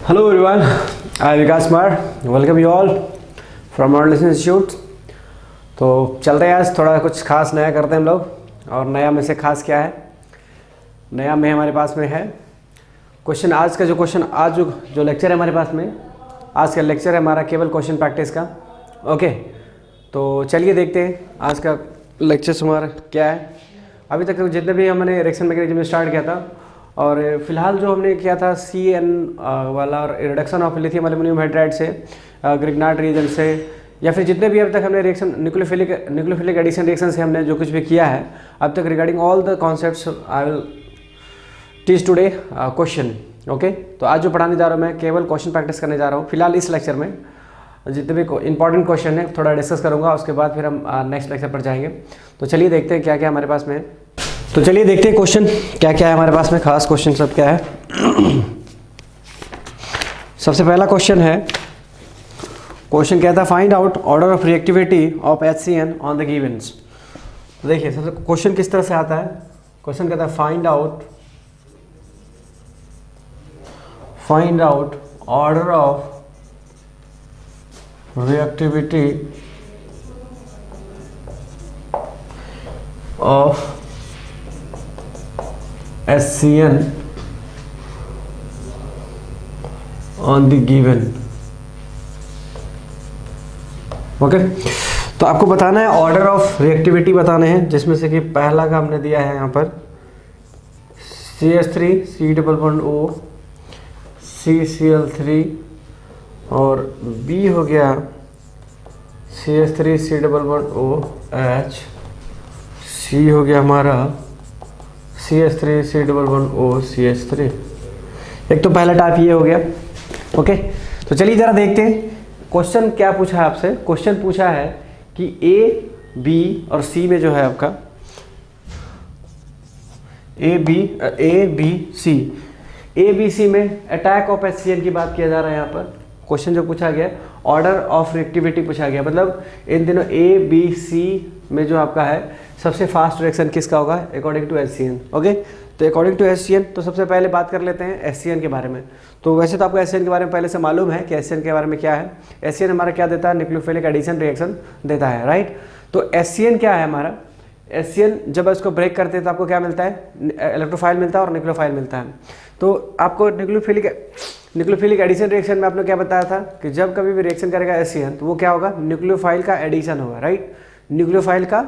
Hello everyone, I am Vikas Kumar. Welcome you all from Modern Listening Institute. तो चलते हैं आज थोड़ा कुछ खास नया करते हैं हम लोग। और नया में से खास क्या है, नया में हमारे पास में है क्वेश्चन। आज का जो लेक्चर है हमारे पास में, आज का लेक्चर है हमारा केवल क्वेश्चन प्रैक्टिस का। ओके, तो चलिए देखते हैं आज का लेक्चर हमारा क्या है। अभी तक जितने भी हमने रिएक्शन मैकेनिज्म स्टार्ट किया था, और फिलहाल जो हमने किया था CN वाला reduction of lithium aluminium hydride से ग्रिग्नार्ड रीजन से, या फिर जितने भी अब तक हमने रिएक्शन न्यूक्लियोफिलिक एडिशन रिएक्शन से हमने जो कुछ भी किया है अब तक regarding all the concepts I will teach today question. Okay, तो आज जो पढ़ाने जा रहा हूँ मैं केवल क्वेश्चन प्रैक्टिस करने जा रहा हूँ। फिलहाल इस लेक्चर में जितने भी इंपॉर्टेंट क्वेश्चन है थोड़ा डिस्कस करूँगा, उसके बाद फिर हम नेक्स्ट लेक्चर पर जाएंगे। तो चलिए देखते हैं क्या क्या हमारे पास में है। तो चलिए देखते हैं क्वेश्चन क्या क्या है हमारे पास में, खास क्वेश्चन सब क्या है। सबसे पहला क्वेश्चन है, क्वेश्चन कहता है find out order of reactivity of HCN on the givens. तो देखिए सबसे क्वेश्चन किस तरह से आता है। क्वेश्चन कहता है find out order of reactivity of HCN on the given। Okay, तो आपको बताना है ऑर्डर ऑफ रिएक्टिविटी बताने हैं, जिसमें से कि पहला का हमने दिया है यहाँ पर CH3 C++O CCl3, और B हो गया CH3 C++OH, C हो गया हमारा CH3 C++O CH3। एक तो पहला टाइप ये हो गया। ओके, तो चलिए ज़रा देखते हैं क्वेश्चन क्या पूछा है आपसे। क्वेश्चन पूछा है कि A, B और C में जो है आपका A B C में अटैक ऑफ HCN की बात किया जा रहा है। यहाँ पर क्वेश्चन जो पूछा गया ऑर्डर ऑफ रिएक्टिविटी पूछा गया, मतलब इन दिनों A B C में जो आपका है सबसे फास्ट रिएक्शन किसका होगा अकॉर्डिंग टू HCN। ओके, तो अकॉर्डिंग टू HCN तो सबसे पहले बात कर लेते हैं HCN के बारे में। तो वैसे तो आपको HCN के बारे में पहले से मालूम है कि HCN के बारे में क्या है। HCN हमारा क्या देता है, न्यूक्लियोफिलिक एडिशन रिएक्शन देता है, राइट। तो HCN क्या है हमारा, HCN जब इसको ब्रेक करते हैं तो आपको क्या मिलता है, इलेक्ट्रोफाइल मिलता है और न्यूक्लियोफाइल मिलता है। तो आपको न्यूक्लियोफिलिक एडिशन रिएक्शन में आपने क्या बताया था कि जब कभी भी रिएक्शन करेगा HCN तो वो क्या होगा, न्यूक्लियोफाइल का एडिशन होगा, राइट। न्यूक्लियोफाइल का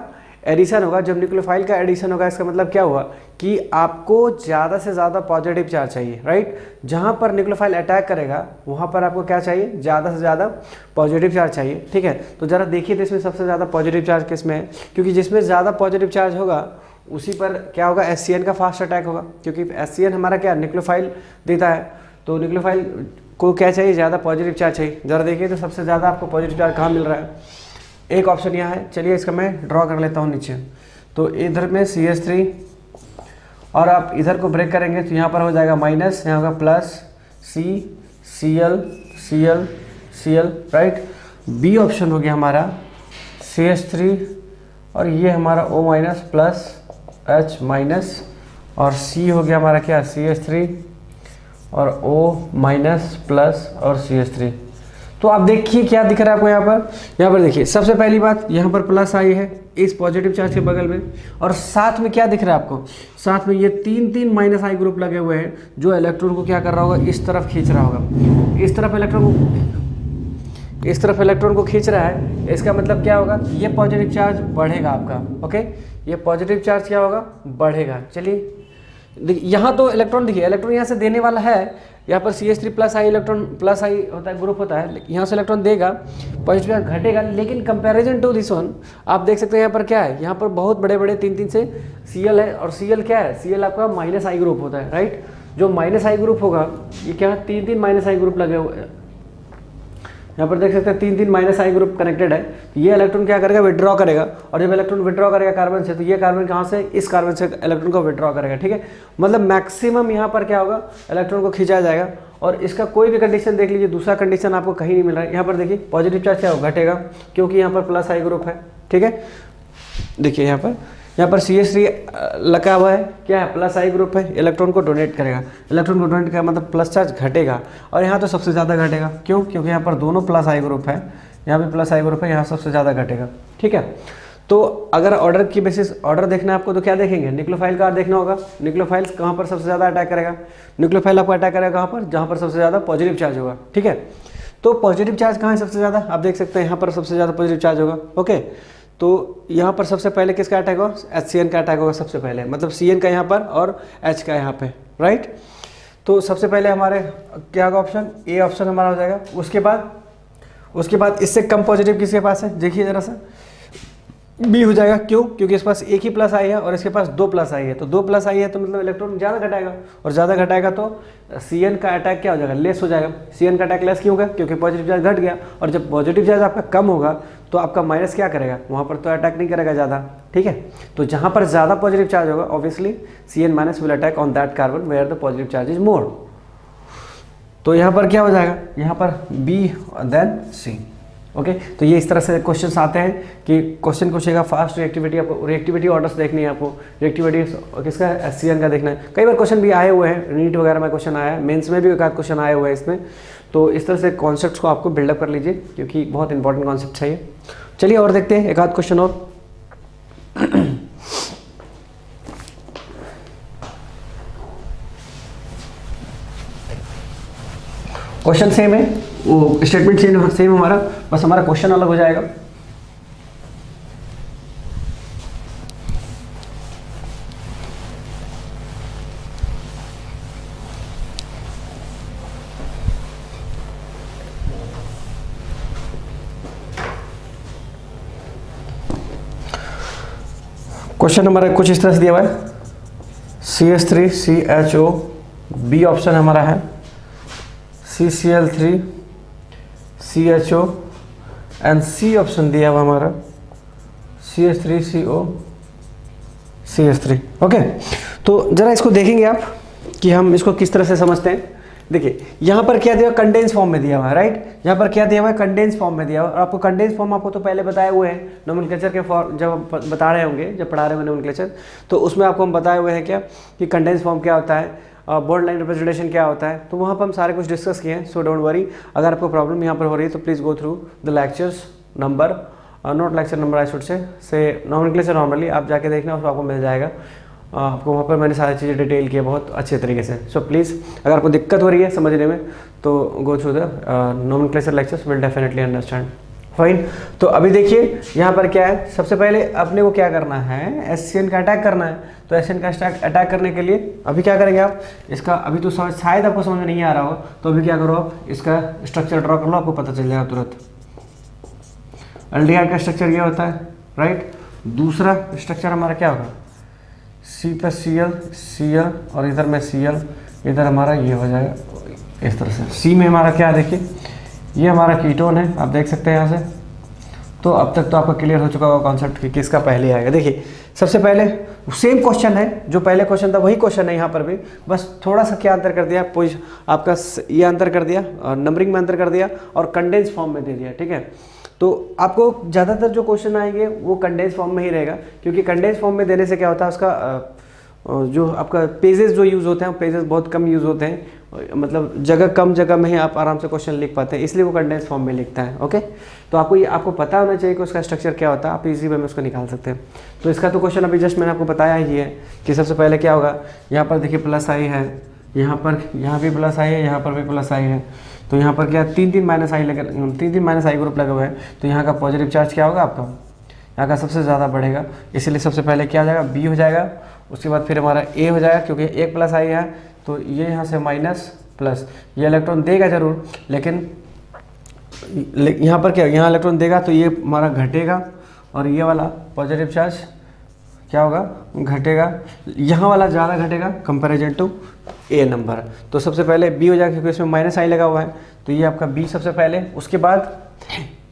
एडिशन होगा। जब न्यूक्लियोफाइल का एडिशन होगा इसका मतलब क्या हुआ कि आपको ज़्यादा से ज़्यादा पॉजिटिव चार्ज चाहिए, राइट। जहाँ पर न्यूक्लियोफाइल अटैक करेगा वहाँ पर आपको क्या चाहिए, ज़्यादा से ज़्यादा पॉजिटिव चार्ज चाहिए, ठीक है। तो ज़रा देखिए तो इसमें सबसे ज़्यादा पॉजिटिव चार्ज किस में है, क्योंकि जिसमें ज़्यादा पॉजिटिव चार्ज होगा उसी पर क्या होगा, HCN का फास्ट अटैक होगा, क्योंकि HCN हमारा क्या न्यूक्लियोफाइल देता है। तो न्यूक्लियोफाइल को क्या चाहिए, ज़्यादा पॉजिटिव चार्ज चाहिए। ज़रा देखिए तो सबसे ज़्यादा आपको पॉजिटिव चार्ज कहाँ मिल रहा है। एक ऑप्शन यहाँ है, चलिए इसका मैं ड्रॉ कर लेता हूँ नीचे। तो इधर में CH3 और आप इधर को ब्रेक करेंगे तो यहाँ पर हो जाएगा माइनस, यहाँ होगा plus Cl, right. B option हो गया हमारा CH3 और ये हमारा O minus plus H minus, और C हो गया हमारा क्या CH3 और O माइनस प्लस और CH3। तो आप देखिए क्या दिख रहा है आपको यहाँ पर देखिए सबसे पहली बात यहाँ पर प्लस आई है इस पॉजिटिव चार्ज के बगल में, और साथ में क्या दिख रहा है आपको, साथ में ये तीन माइनस आई ग्रुप लगे हुए हैं जो इलेक्ट्रॉन को क्या कर रहा होगा, इस तरफ खींच रहा होगा। इस तरफ इलेक्ट्रॉन को खींच रहा है, इसका मतलब क्या होगा, ये पॉजिटिव चार्ज बढ़ेगा आपका। ओके, ये पॉजिटिव चार्ज क्या होगा, बढ़ेगा। चलिए देखिए यहाँ तो इलेक्ट्रॉन, देखिए इलेक्ट्रॉन यहाँ से देने वाला है, यहाँ पर CH3 प्लस आई इलेक्ट्रॉन प्लस आई होता है, ग्रुप होता है, यहाँ से इलेक्ट्रॉन देगा, पॉजिटिव चार्ज घटेगा। लेकिन कंपैरिजन टू दिस वन आप देख सकते हैं यहाँ पर क्या है, यहाँ पर बहुत बड़े बड़े तीन से Cl है, और Cl क्या है, Cl आपका माइनस आई ग्रुप होता है, राइट। जो माइनस आई ग्रुप होगा ये क्या है, तीन माइनस आई ग्रुप लगे हुए हैं। यहाँ पर देख सकते हैं तीन माइनस आई ग्रुप कनेक्टेड है। तो ये इलेक्ट्रॉन क्या करेगा, विड्रॉ करेगा, और जब इलेक्ट्रॉन विड्रॉ करेगा कार्बन से तो ये कार्बन कहाँ से, इस कार्बन से इलेक्ट्रॉन को विड्रॉ करेगा, ठीक है। मतलब मैक्सिमम यहाँ पर क्या होगा, इलेक्ट्रॉन को खींचा जाएगा। और इसका कोई भी कंडीशन देख लीजिए, दूसरा कंडीशन आपको कहीं नहीं मिल रहा है। यहाँ पर देखिए पॉजिटिव चार्ज क्या होगा, घटेगा, क्योंकि यहाँ पर प्लस आई ग्रुप है, ठीक है। देखिए यहाँ पर यहाँ पर CH3 लगा हुआ है, क्या है, प्लस आई ग्रुप है, इलेक्ट्रॉन को डोनेट करेगा। इलेक्ट्रॉन को डोनेट करेगा मतलब प्लस चार्ज घटेगा, और यहाँ तो सबसे ज़्यादा घटेगा। क्यों? क्योंकि यहाँ पर दोनों प्लस आई ग्रुप है, यहाँ भी प्लस आई ग्रुप है, यहाँ सबसे ज़्यादा घटेगा। ठीक है, तो अगर ऑर्डर की बेसिस ऑर्डर देखना है आपको तो क्या देखेंगे, न्यूक्लियोफाइल का देखना होगा। न्यूक्लियोफाइल कहाँ पर सबसे ज़्यादा अटैक करेगा, न्यूक्लियोफाइल आपको अटैक करेगा कहाँ पर, जहाँ पर सबसे ज़्यादा पॉजिटिव चार्ज होगा। ठीक है, तो पॉजिटिव चार्ज कहाँ है सबसे ज़्यादा, आप देख सकते हैं यहाँ पर सबसे ज़्यादा पॉजिटिव चार्ज होगा। ओके, तो यहाँ पर सबसे पहले किसका अटैक होगा, HCN का अटैक होगा सबसे पहले, मतलब CN का यहाँ पर और H का यहाँ पे, राइट। तो सबसे पहले हमारे क्या होगा ऑप्शन ए, ऑप्शन हमारा हो जाएगा। उसके बाद इससे कम पॉजिटिव किसके पास है, देखिए ज़रा सा, बी हो जाएगा। क्यों? क्योंकि इसके पास एक ही प्लस आई है और इसके पास 2 प्लस आई है, तो 2 प्लस आई है तो मतलब इलेक्ट्रॉन ज़्यादा घटाएगा, और ज़्यादा घटाएगा तो CN का अटैक क्या हो जाएगा, लेस हो जाएगा। CN का अटैक लेस क्यों होगा, क्योंकि पॉजिटिव चार्ज घट गया, और जब पॉजिटिव चार्ज आपका कम होगा तो आपका माइनस क्या करेगा, वहाँ पर तो अटैक नहीं करेगा ज़्यादा। ठीक है, तो जहाँ पर ज़्यादा पॉजिटिव चार्ज होगा obviously CN minus will attack on that carbon where the positive charge is more. तो यहाँ पर क्या हो जाएगा, यहाँ पर बी देन सी। ओके, तो ये इस तरह से क्वेश्चंस आते हैं कि क्वेश्चन पूछेगा फास्ट रिएक्टिविटी, आपको रिएक्टिविटी ऑर्डर्स देखनी है, आपको रिएक्टिविटी किसका, HCN का देखना है। कई बार क्वेश्चन भी आए हुए हैं, नीट वगैरह में क्वेश्चन आया है, मेंस में भी एक आध क्वेश्चन आए हुए हैं इसमें। तो इस तरह से कॉन्सेप्ट्स को आपको बिल्डअप कर लीजिए, क्योंकि बहुत इंपॉर्टेंट कॉन्सेप्ट है ये। चलिए और देखते हैं एक आध क्वेश्चन और। क्वेश्चन सेम है, वो स्टेटमेंट सेम हमारा, बस हमारा क्वेश्चन अलग हो जाएगा। क्वेश्चन हमारा कुछ इस तरह से दिया हुआ है, CH3CHO, बी ऑप्शन हमारा है CCl3 CHO, and C option दिया हुआ हमारा CH3CO CH3। ओके, तो जरा इसको देखेंगे आप कि हम इसको किस तरह से समझते हैं। देखिए यहाँ पर क्या दिया हुआ, कंडेंस फॉर्म में दिया हुआ है, राइट। यहाँ पर क्या दिया हुआ है, कंडेंस फॉर्म में दिया हुआ है। और आपको कंडेंस फॉर्म आपको तो पहले बताए हुए हैं नोमेनक्लेचर के फॉर्म, जब बता रहे होंगे, जब पढ़ा रहे होंगे नोमेनक्लेचर, तो उसमें आपको हम बताए हुए हैं क्या कि कंडेंस फॉर्म क्या होता है, बॉन्ड लाइन रिप्रेजेंटेशन क्या होता है, तो वहाँ पर हम सारे कुछ डिस्कस किए हैं। सो डोंट वरी, अगर आपको प्रॉब्लम यहाँ पर हो रही है तो please go through the lectures number, not lecture number I should say nomenclature normally आप जाके देखना, उसको आपको मिल जाएगा। आपको वहाँ पर मैंने सारी चीज़ें डिटेल की है बहुत अच्छे तरीके से। सो प्लीज़ अगर आपको दिक्कत हो रही है समझने में तो go through the nomenclature lectures, will definitely understand. Fine, तो अभी देखिए यहाँ पर क्या है, सबसे पहले अपने को क्या करना है, HCN का अटैक करना है। तो HCN का अटैक करने के लिए अभी क्या करेंगे आप, इसका अभी तो शायद आपको समझ में नहीं आ रहा होगा, तो अभी क्या करो आप, इसका स्ट्रक्चर ड्रॉ कर लो, आपको पता चल जाएगा तुरंत। एल्डिहाइड का स्ट्रक्चर ये होता है, राइट। दूसरा स्ट्रक्चर हमारा क्या होगा, C+Cl और इधर में Cl, इधर हमारा ये हो जाएगा इस तरह से। C में हमारा क्या है, देखिए ये हमारा कीटोन है, आप देख सकते हैं यहाँ से। तो अब तक तो आपका क्लियर हो चुका होगा कॉन्सेप्ट कि किसका पहले आएगा। देखिए सबसे पहले सेम क्वेश्चन है, जो पहले क्वेश्चन था वही क्वेश्चन है यहाँ पर भी, बस थोड़ा सा क्या अंतर कर दिया, आपका ये अंतर कर दिया, नंबरिंग में अंतर कर दिया, और कंडेंस फॉर्म में दे दिया। ठीक है, तो आपको ज़्यादातर जो क्वेश्चन आएंगे वो कंडेंस फॉर्म में ही रहेगा, क्योंकि कंडेंस फॉर्म में देने से क्या होता है, उसका जो आपका पेजेस जो यूज़ होते हैं वो पेजेस बहुत कम यूज़ होते हैं, मतलब जगह कम जगह में ही आप आराम से क्वेश्चन लिख पाते हैं, इसलिए वो कंडेंस फॉर्म में लिखता है। ओके, तो आपको पता होना चाहिए कि उसका स्ट्रक्चर क्या होता है, आप इजी वे में उसको निकाल सकते हैं। तो इसका तो क्वेश्चन अभी जस्ट मैंने आपको बताया ही है कि सबसे पहले क्या होगा, यहाँ पर देखिए प्लस आई है, यहाँ भी प्लस आई है, यहाँ पर भी प्लस आई है, तो यहाँ पर क्या 3 माइनस आई ग्रुप लगे हुए हैं, तो यहाँ का पॉजिटिव चार्ज क्या होगा आपका, यहाँ का सबसे ज़्यादा बढ़ेगा, इसीलिए सबसे पहले क्या हो जाएगा, बी हो जाएगा। उसके बाद फिर हमारा ए हो जाएगा, क्योंकि एक प्लस आई है तो ये यहाँ से माइनस प्लस, ये इलेक्ट्रॉन देगा ज़रूर, लेकिन यहाँ पर क्या, यहाँ इलेक्ट्रॉन देगा तो ये हमारा घटेगा, और ये वाला पॉजिटिव चार्ज क्या होगा, घटेगा, यहाँ वाला ज़्यादा घटेगा कंपैरिजन टू ए नंबर। तो सबसे पहले बी हो जाएगा, क्योंकि इसमें माइनस आई लगा हुआ है, तो ये आपका बी सबसे पहले। उसके बाद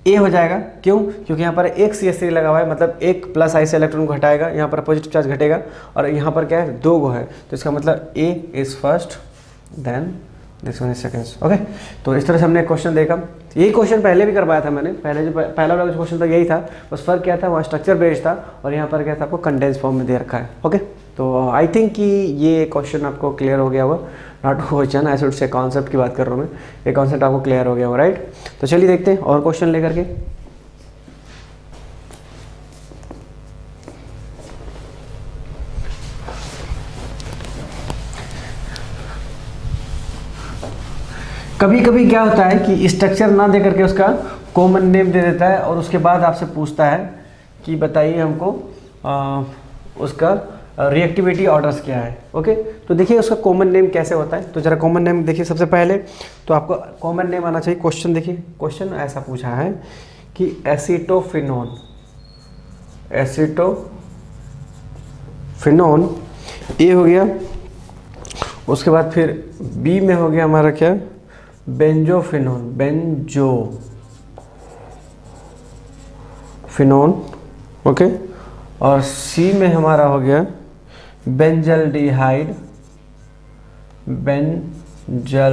ए हो जाएगा, क्यों, क्योंकि यहाँ पर एक CH3 लगा हुआ है, मतलब एक प्लस आई से इलेक्ट्रॉन को हटाएगा, यहाँ पर पॉजिटिव चार्ज घटेगा, और यहाँ पर क्या है 2 गो है, तो इसका मतलब A is first then this one is seconds. Okay, तो इस तरह से हमने क्वेश्चन देखा। यही क्वेश्चन पहले भी करवाया था मैंने, पहले जो पहला वाला क्वेश्चन था यही था, बस फर्क क्या था, वहाँ स्ट्रक्चर बेस्ड था और यहाँ पर क्या था आपको कंडेंस फॉर्म में दे रखा है। ओके, तो आई थिंक कि ये क्वेश्चन आपको क्लियर हो गया होगा, not question I should say concept की बात कर रहा हूँ मैं, ये कॉन्सेप्ट आपको क्लियर हो गया होगा, राइट। तो चलिए देखते हैं और क्वेश्चन लेकर के। कभी कभी क्या होता है कि स्ट्रक्चर ना दे करके उसका कॉमन नेम दे देता है और उसके बाद आपसे पूछता है कि बताइए हमको उसका रिएक्टिविटी ऑर्डर्स क्या है। ओके, तो देखिए उसका कॉमन नेम कैसे होता है, तो जरा कॉमन नेम देखिए। सबसे पहले तो आपको कॉमन नेम आना चाहिए। क्वेश्चन देखिए, क्वेश्चन ऐसा पूछा है कि एसीटोफिनोन, एसीटोफिनोन ये हो गया, उसके बाद फिर बी में हो गया हमारा क्या, बेंजोफिनोन, बेंजोफिनोन। ओके, और सी में हमारा हो गया बेंजल्डिहाइड, बेंजल्डिहाइड,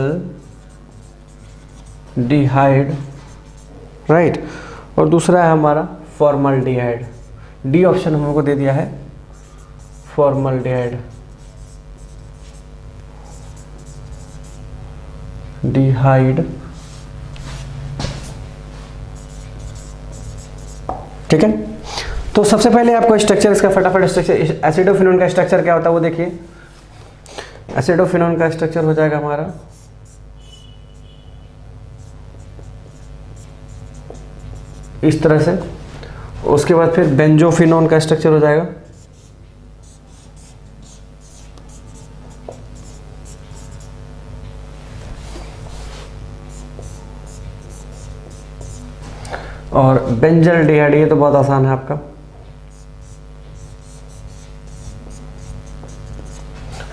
राइट। और दूसरा है हमारा फॉर्मल्डिहाइड, डी ऑप्शन हम लोग को दे दिया है फॉर्मल्डिहाइड, डिहाइड, ठीक है। तो सबसे पहले आपको स्ट्रक्चर इसका फटाफट स्ट्रक्चर, एसिडोफिनोन का स्ट्रक्चर क्या होता है वो देखिए। एसिडोफिनोन का स्ट्रक्चर हो जाएगा हमारा इस तरह से, उसके बाद फिर बेंजोफिनोन का स्ट्रक्चर हो जाएगा और बेंजल्डिहाइड, ये तो बहुत आसान है आपका,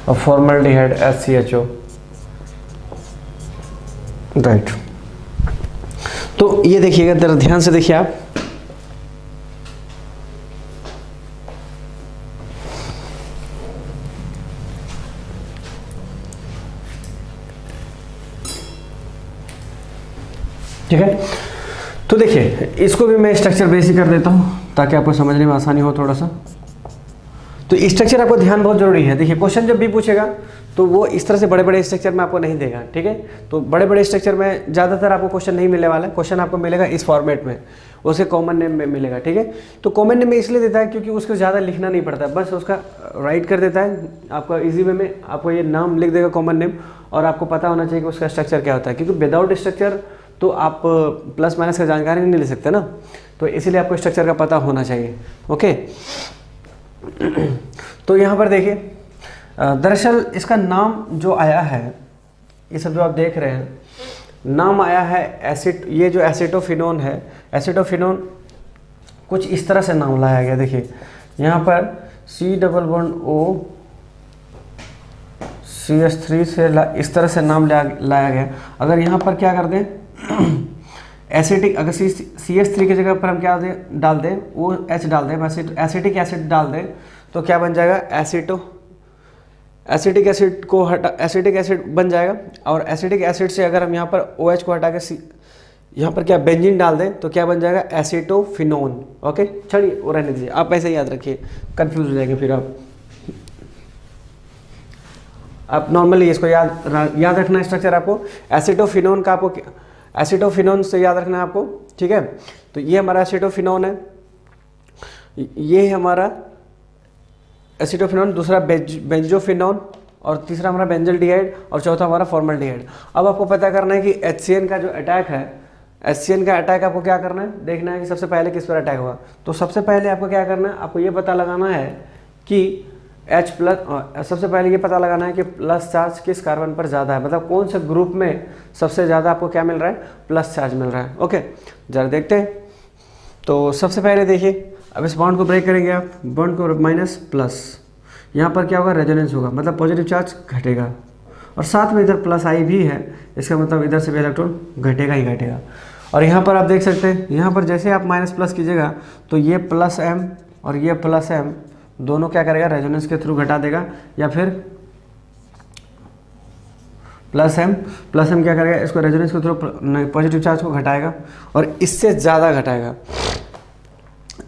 और फॉर्मल्डिहाइड HCHO, राइट। तो ये देखिएगा, जरा ध्यान से देखिए आप, ठीक है। तो देखिए इसको भी मैं स्ट्रक्चर बेस ही कर देता हूँ ताकि आपको समझने में आसानी हो थोड़ा सा। तो स्ट्रक्चर आपको ध्यान बहुत जरूरी है। देखिए क्वेश्चन जब भी पूछेगा तो वो इस तरह से बड़े बड़े स्ट्रक्चर में आपको नहीं देगा, ठीक है। तो बड़े बड़े स्ट्रक्चर में ज़्यादातर आपको क्वेश्चन नहीं मिलने वाला है, क्वेश्चन आपको मिलेगा इस फॉर्मेट में, उसके कॉमन नेम में मिलेगा, ठीक है। तो कॉमन नेम में इसलिए देता है क्योंकि उसको ज़्यादा लिखना नहीं पड़ता, बस उसका राइट कर देता है आपका इजी वे में, आपको ये नाम लिख देगा कॉमन नेम, और आपको पता होना चाहिए कि उसका स्ट्रक्चर क्या होता है, क्योंकि विदाउट स्ट्रक्चर तो आप प्लस माइनस का जानकारी नहीं ले सकते ना, तो इसीलिए आपको स्ट्रक्चर का पता होना चाहिए। ओके, तो यहाँ पर देखिए दरअसल इसका नाम जो आया है, ये सब जो आप देख रहे हैं नाम आया है एसिड, ये जो एसिटोफिनोन है, एसिटोफिनोन कुछ इस तरह से नाम लाया गया। देखिए यहाँ पर C+O CH3 से इस तरह से नाम लाया गया। अगर यहाँ पर क्या कर दें एसिटिक, अगर CH3 की जगह पर हम क्या डाल दें, वो H डाल दें, एसिटिक एसिड डाल दें, तो क्या बन जाएगा एसिटिक एसिड को हटा, एसिटिक एसिड बन जाएगा। और एसिटिक एसिड से अगर हम यहाँ पर OH को हटा के यहाँ पर क्या बेंजीन डाल दें तो क्या बन जाएगा एसिटोफिनोन। ओके, चलिए वो रहने दीजिए, आप ऐसे याद रखिए, कंफ्यूज हो जाएंगे फिर आप नॉर्मली इसको याद रखना स्ट्रक्चर आपको एसिटोफिनोन का, आपको एसिटोफिनोन से याद रखना है आपको, ठीक है। तो ये हमारा एसिटोफिनोन है, ये हमारा एसिटोफिनोन, दूसरा बेंजोफिनोन, और तीसरा हमारा बेंजल्डिहाइड, और चौथा हमारा फॉर्मल्डिहाइड। अब आपको पता करना है कि HCN का जो अटैक है, HCN का अटैक आपको क्या करना है, देखना है कि सबसे पहले किस पर अटैक हुआ। तो सबसे पहले आपको क्या करना है, आपको ये पता लगाना है कि H प्लस, सबसे पहले ये पता लगाना है कि प्लस चार्ज किस कार्बन पर ज़्यादा है, मतलब कौन से ग्रुप में सबसे ज़्यादा आपको क्या मिल रहा है, प्लस चार्ज मिल रहा है। ओके, जरा देखते हैं। तो सबसे पहले देखिए, अब इस बॉन्ड को ब्रेक करेंगे आप, बॉन्ड को माइनस प्लस, यहाँ पर क्या होगा, रेजोनेंस होगा, मतलब पॉजिटिव चार्ज घटेगा, और साथ में इधर प्लस आई भी है, इसका मतलब इधर से भी इलेक्ट्रॉन घटेगा ही घटेगा। और यहाँ पर आप देख सकते हैं, यहाँ पर जैसे आप माइनस प्लस कीजिएगा तो ये प्लस M और ये प्लस M दोनों क्या करेगा, रेजोनेंस के थ्रू घटा देगा, या फिर प्लस एम क्या करेगा, इसको रेजोनेंस के थ्रू पॉजिटिव चार्ज को घटाएगा और इससे ज़्यादा घटाएगा,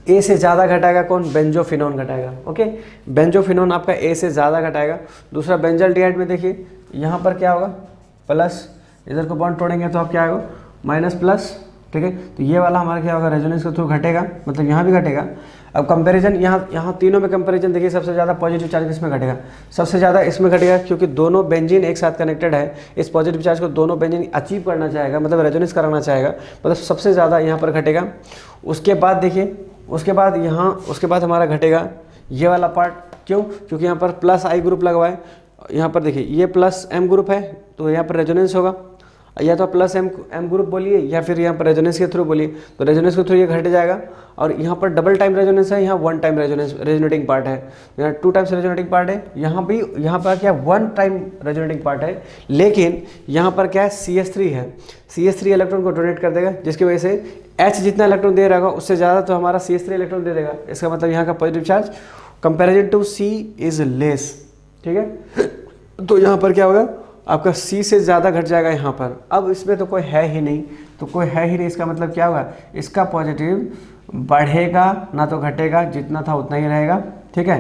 ए से ज़्यादा घटाएगा कौन, बेंजोफिनोन घटाएगा। ओके, बेंजोफिनोन आपका ए से ज़्यादा घटाएगा। दूसरा बेंजल्डिहाइड में देखिए यहाँ पर क्या होगा, प्लस, इधर को बॉन्ड तोड़ेंगे तो आप क्या आएगा, माइनस प्लस, ठीक है। तो ये वाला हमारा क्या होगा, रेजोनेंस के थ्रू घटेगा, मतलब यहाँ भी घटेगा। अब कंपैरिजन, यहाँ तीनों में कंपैरिजन देखिए, सबसे ज़्यादा पॉजिटिव चार्ज किसमें घटेगा, सबसे ज़्यादा इसमें घटेगा, क्योंकि दोनों बेंजीन एक साथ कनेक्टेड है। इस पॉजिटिव चार्ज को दोनों बेंजीन अचीव करना चाहेगा, मतलब रेजोनेंस कराना चाहेगा, मतलब सबसे ज़्यादा यहाँ पर घटेगा। उसके बाद देखिए, उसके बाद हमारा घटेगा ये वाला पार्ट, क्यों, क्योंकि यहाँ पर प्लस आई ग्रुप लगा हुआ है। यहाँ पर देखिए ये प्लस एम ग्रुप है, तो यहाँ पर रेजोनेंस होगा, या तो प्लस एम ग्रुप बोलिए या फिर यहाँ पर रेजोनेंस के थ्रू बोलिए, तो रेजोनेंस के थ्रू ये घट जाएगा। और यहाँ पर डबल टाइम रेजोनेंस है, यहाँ वन टाइम रेजोनेटिंग पार्ट है, यहाँ टू टाइम्स रेजोनेटिंग पार्ट है, यहाँ पर क्या वन टाइम रेजोनेटिंग पार्ट है। लेकिन यहाँ पर क्या है, CH3 है, CH3 इलेक्ट्रॉन को डोनेट कर देगा, जिसकी वजह से H जितना इलेक्ट्रॉन दे रहा होगा उससे ज़्यादा तो हमारा CH3 इलेक्ट्रॉन दे देगा। इसका मतलब यहाँ का positive charge comparison to C is less, ठीक है। तो यहाँ पर क्या होगा, आपका C से ज़्यादा घट जाएगा यहाँ पर। अब इसमें तो कोई है ही नहीं, इसका मतलब क्या होगा, इसका पॉजिटिव बढ़ेगा ना तो घटेगा, जितना था उतना ही रहेगा, ठीक है।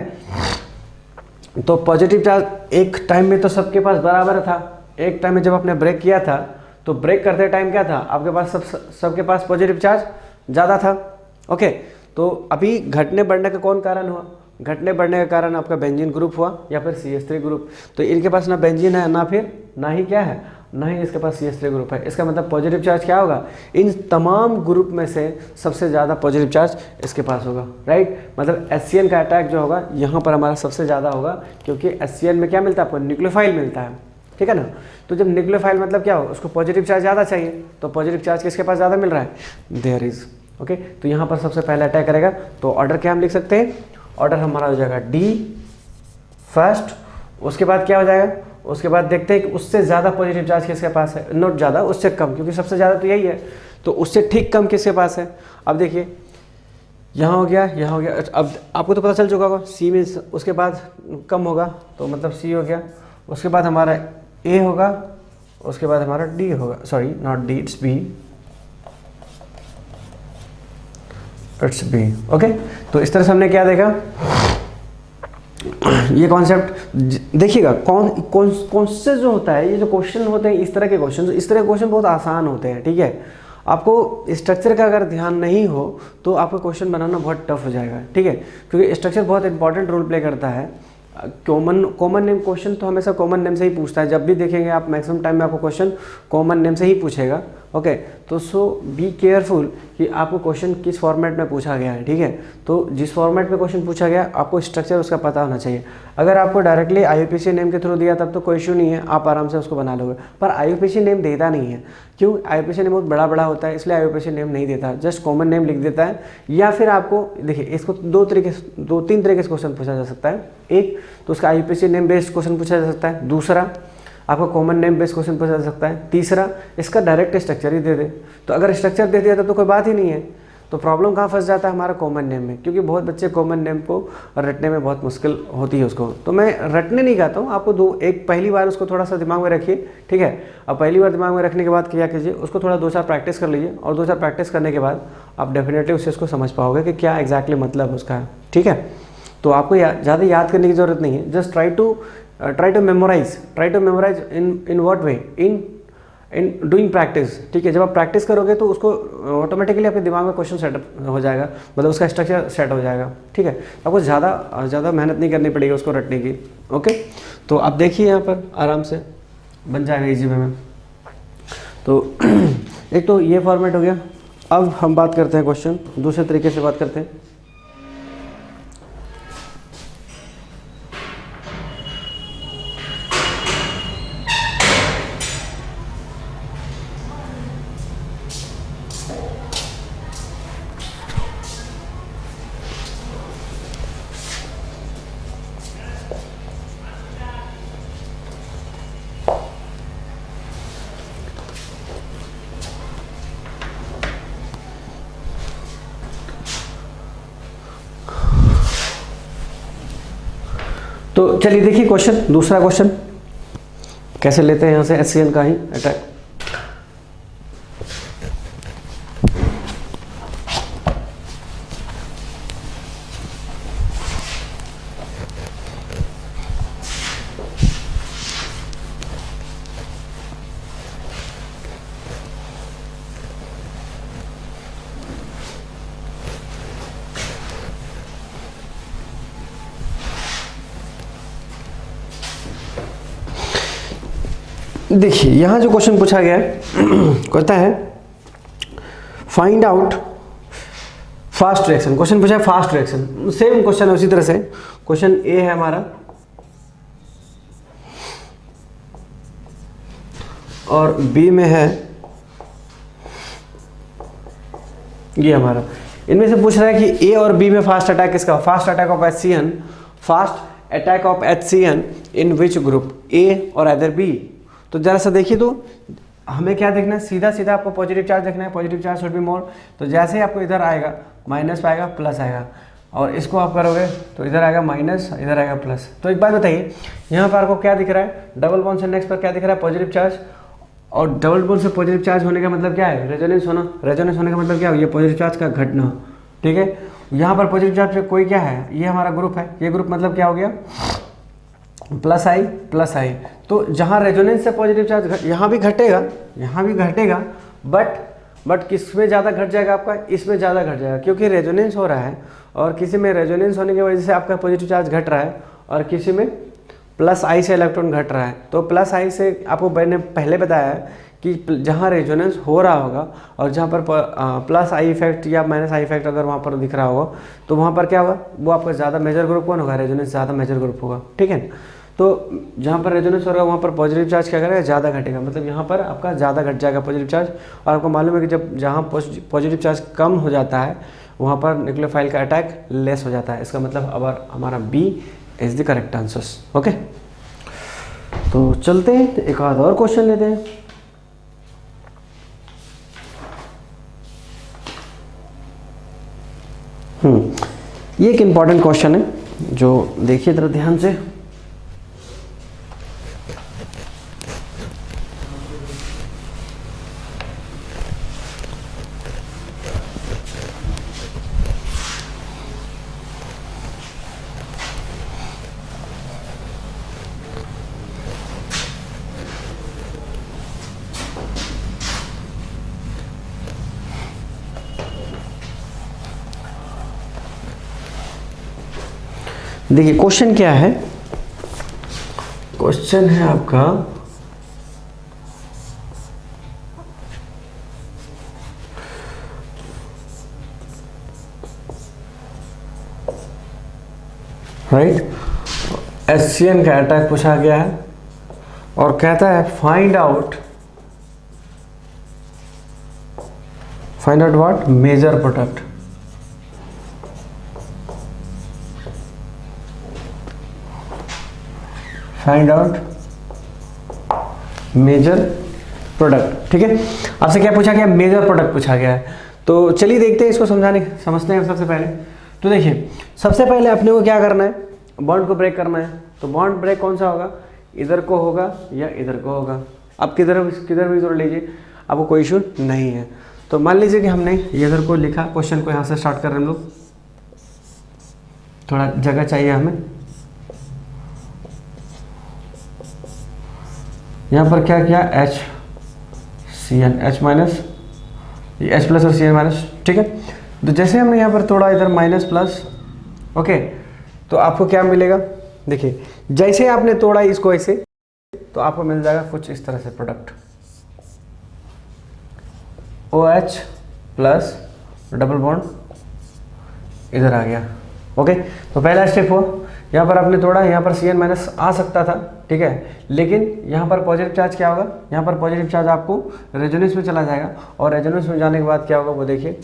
तो पॉजिटिव चार्ज एक टाइम में तो सबके पास बराबर था। एक टाइम में जब आपने ब्रेक किया था तो ब्रेक करते टाइम क्या था, आपके पास सबके पास पॉजिटिव चार्ज ज़्यादा था। ओके, तो अभी घटने बढ़ने का कौन कारण हुआ, घटने बढ़ने का कारण आपका बेंजीन ग्रुप हुआ या फिर CH3 ग्रुप। तो इनके पास ना बेंजीन है, ना ही क्या है, ना ही इसके पास CH3 ग्रुप है। इसका मतलब पॉजिटिव चार्ज क्या होगा, इन तमाम ग्रुप में से सबसे ज़्यादा पॉजिटिव चार्ज इसके पास होगा, राइट। मतलब HCN का अटैक जो होगा यहाँ पर हमारा सबसे ज़्यादा होगा, क्योंकि HCN में क्या मिलता है आपको, न्यूक्लियोफाइल मिलता है, ठीक है ना। तो जब न्यूक्लियोफाइल मतलब क्या हो, उसको पॉजिटिव चार्ज ज़्यादा चाहिए, तो पॉजिटिव चार्ज किसके पास ज़्यादा मिल रहा है, देयर इज। ओके, तो यहाँ पर सबसे पहले अटैक करेगा। तो ऑर्डर क्या हम लिख सकते हैं, ऑर्डर हमारा हो जाएगा D फर्स्ट। उसके बाद क्या हो जाएगा, उसके बाद देखते हैं कि उससे ज़्यादा पॉजिटिव चार्ज किसके पास है, नॉट ज़्यादा, उससे कम, क्योंकि सबसे ज़्यादा तो यही है, तो उससे ठीक कम किसके पास है। अब देखिए यहाँ हो गया, यहाँ हो गया। अब आपको तो पता चल चुका होगा, C में उसके बाद कम होगा तो मतलब C हो गया, उसके बाद हमारा A होगा, उसके बाद हमारा D होगा, sorry not D, it's B, it's B। Okay, तो इस तरह से हमने क्या देखा, ये कॉन्सेप्ट देखिएगा। कौन से जो होता है, ये जो क्वेश्चन होते हैं, इस तरह के क्वेश्चन बहुत आसान होते हैं, ठीक है। आपको स्ट्रक्चर का अगर ध्यान नहीं हो तो आपको क्वेश्चन बनाना बहुत टफ हो जाएगा, ठीक है, क्योंकि स्ट्रक्चर बहुत इंपॉर्टेंट रोल प्ले करता है। कॉमन नेम क्वेश्चन तो हमेशा कॉमन नेम से ही पूछता है, जब भी देखेंगे आप मैक्सिमम टाइम में आपको क्वेश्चन कॉमन नेम से ही पूछेगा। ओके, तो सो बी केयरफुल कि आपको क्वेश्चन किस फॉर्मेट में पूछा गया है, ठीक है। तो जिस फॉर्मेट में क्वेश्चन पूछा गया आपको स्ट्रक्चर उसका पता होना चाहिए। अगर आपको डायरेक्टली IUPAC नेम के थ्रू दिया तब तो कोई इशू नहीं है, आप आराम से उसको बना लोगे, पर IUPAC नेम देता नहीं है। क्यों, IUPAC नेम बहुत बड़ा होता है, इसलिए IUPAC नेम नहीं देता, जस्ट कॉमन नेम लिख देता है। या फिर आपको देखिए, इसको दो तीन तरीके से क्वेश्चन पूछा जा सकता है। एक तो उसका IUPAC नेम बेस्ड क्वेश्चन पूछा जा सकता है, दूसरा आपको कॉमन नेम बेस्ड क्वेश्चन पूछा जा सकता है, तीसरा इसका डायरेक्ट स्ट्रक्चर ही दे दे। तो अगर स्ट्रक्चर दे दिया तो कोई बात ही नहीं है। तो प्रॉब्लम कहाँ फंस जाता है हमारा, कॉमन नेम में, क्योंकि बहुत बच्चे कॉमन नेम को रटने में बहुत मुश्किल होती है उसको। तो मैं रटने नहीं कहता हूँ, आपको पहली बार उसको थोड़ा सा दिमाग में रखिए, ठीक है। अब पहली बार दिमाग में रखने के बाद क्या कीजिए, उसको थोड़ा 2-4 प्रैक्टिस कर लीजिए, और 2-4 प्रैक्टिस करने के बाद आप डेफिनेटली उससे उसको समझ पाओगे कि क्या एग्जैक्टली मतलब उसका है, ठीक है। तो आपको ज़्यादा याद करने की ज़रूरत नहीं है, just try to memorize in what way, in doing practice, ठीक है। जब आप प्रैक्टिस करोगे तो उसको ऑटोमेटिकली आपके दिमाग में क्वेश्चन सेटअप हो जाएगा, मतलब उसका स्ट्रक्चर सेट हो जाएगा, ठीक है। आपको ज़्यादा मेहनत नहीं करनी पड़ेगी उसको रटने की। ओके, तो आप देखिए यहाँ पर आराम से बन जाएगा इजी वे में। तो एक तो ये फॉर्मेट हो गया। अब हम बात करते हैं क्वेश्चन दूसरे तरीके से बात करते हैं। तो चलिए देखिए क्वेश्चन, दूसरा क्वेश्चन कैसे लेते हैं यहाँ से HCN का ही अटैक। देखिए यहाँ जो क्वेश्चन पूछा गया है कहता है find out fast reaction. Question पूछा है फास्ट रिएक्शन, सेम क्वेश्चन है उसी तरह से। क्वेश्चन ए है हमारा और बी में है ये हमारा। इनमें से पूछ रहा है कि ए और बी में फास्ट अटैक किसका, fast attack of HCN, fast attack of HCN in which group, A और अदर बी। तो जरा सा देखिए, तो हमें क्या देखना है, सीधा सीधा आपको पॉजिटिव चार्ज देखना है, positive charge should be more. तो जैसे ही आपको इधर आएगा माइनस आएगा प्लस आएगा, और इसको आप करोगे तो इधर आएगा माइनस, इधर आएगा प्लस। तो एक बात बताइए, यहाँ पर आपको क्या दिख रहा है, डबल बॉन्ड से नेक्स्ट पर क्या दिख रहा है, पॉजिटिव चार्ज। और डबल बॉन्ड से पॉजिटिव चार्ज होने का मतलब क्या है, रेजोनेंस होना। रेजोनेंस होने का मतलब क्या है, ये पॉजिटिव चार्ज का घटना। ठीक है, यहाँ पर पॉजिटिव चार्ज पे कोई क्या है, ये हमारा ग्रुप है। ये ग्रुप मतलब क्या हो गया, प्लस आई। तो जहाँ रेजोनेंस से पॉजिटिव चार्ज यहाँ भी घटेगा, यहाँ भी घटेगा, बट किस में ज़्यादा घट जाएगा आपका, इसमें ज़्यादा घट जाएगा, क्योंकि रेजोनेंस हो रहा है। और किसी में रेजोनेंस होने की वजह से आपका पॉजिटिव चार्ज घट रहा है, और किसी में प्लस आई से इलेक्ट्रॉन घट रहा है। तो प्लस आई से आपको मैंने पहले बताया है कि जहाँ रेजोनेंस हो रहा होगा और जहाँ पर प्लस आई इफेक्ट या माइनस आई इफेक्ट अगर वहाँ पर दिख रहा होगा, तो वहाँ पर क्या होगा, वो आपका ज़्यादा मेजर ग्रुप कौन होगा, रेजोनेंस ज़्यादा मेजर ग्रुप होगा। ठीक है, तो जहाँ पर रेजोनेंस हो रहा है वहाँ पर पॉजिटिव चार्ज क्या करेगा, ज़्यादा घटेगा, मतलब यहाँ पर आपका ज़्यादा घट जाएगा पॉजिटिव चार्ज। और आपको मालूम है कि जब जहाँ पॉजिटिव चार्ज कम हो जाता है वहाँ पर न्यूक्लियोफाइल का अटैक लेस हो जाता है। इसका मतलब अब हमारा B is the correct answer. Okay, तो चलते हैं एक आध और क्वेश्चन लेते हैं। ये एक इम्पॉर्टेंट क्वेश्चन है, जो देखिए जरा ध्यान से। देखिए क्वेश्चन क्या है, क्वेश्चन है आपका राइट, HCN का अटैक पूछा गया है और कहता है find out what, major product. Find out major product. ठीक है, आपसे क्या पूछा गया, मेजर प्रोडक्ट पूछा गया है। तो चलिए देखते हैं इसको समझते हैं। सबसे पहले तो देखिए, सबसे पहले अपने को क्या करना है, बॉन्ड को ब्रेक करना है। तो बॉन्ड ब्रेक कौन सा होगा, इधर को होगा या इधर को होगा। अब किधर भी जोड़ लीजिए, आपको कोई इशू नहीं है। तो मान लीजिए कि हमने इधर को लिखा, क्वेश्चन को यहाँ से स्टार्ट कर रहे हैं हम लोग, थोड़ा जगह चाहिए हमें। यहाँ पर क्या किया, HCN, H माइनस, ये H प्लस और CN माइनस। ठीक है, तो जैसे हमने यहाँ पर थोड़ा इधर माइनस प्लस, ओके, तो आपको क्या मिलेगा, देखिए जैसे आपने तोड़ा इसको ऐसे, तो आपको मिल जाएगा कुछ इस तरह से product, OH plus double bond इधर आ गया। ओके, तो पहला स्टेप हो, यहाँ पर आपने तोड़ा, यहाँ पर CN माइनस आ सकता था, ठीक है, लेकिन यहाँ पर पॉजिटिव चार्ज क्या होगा, यहाँ पर पॉजिटिव चार्ज आपको रेजोनेंस में चला जाएगा, और रेजोनेंस में जाने के बाद क्या होगा वो देखिए,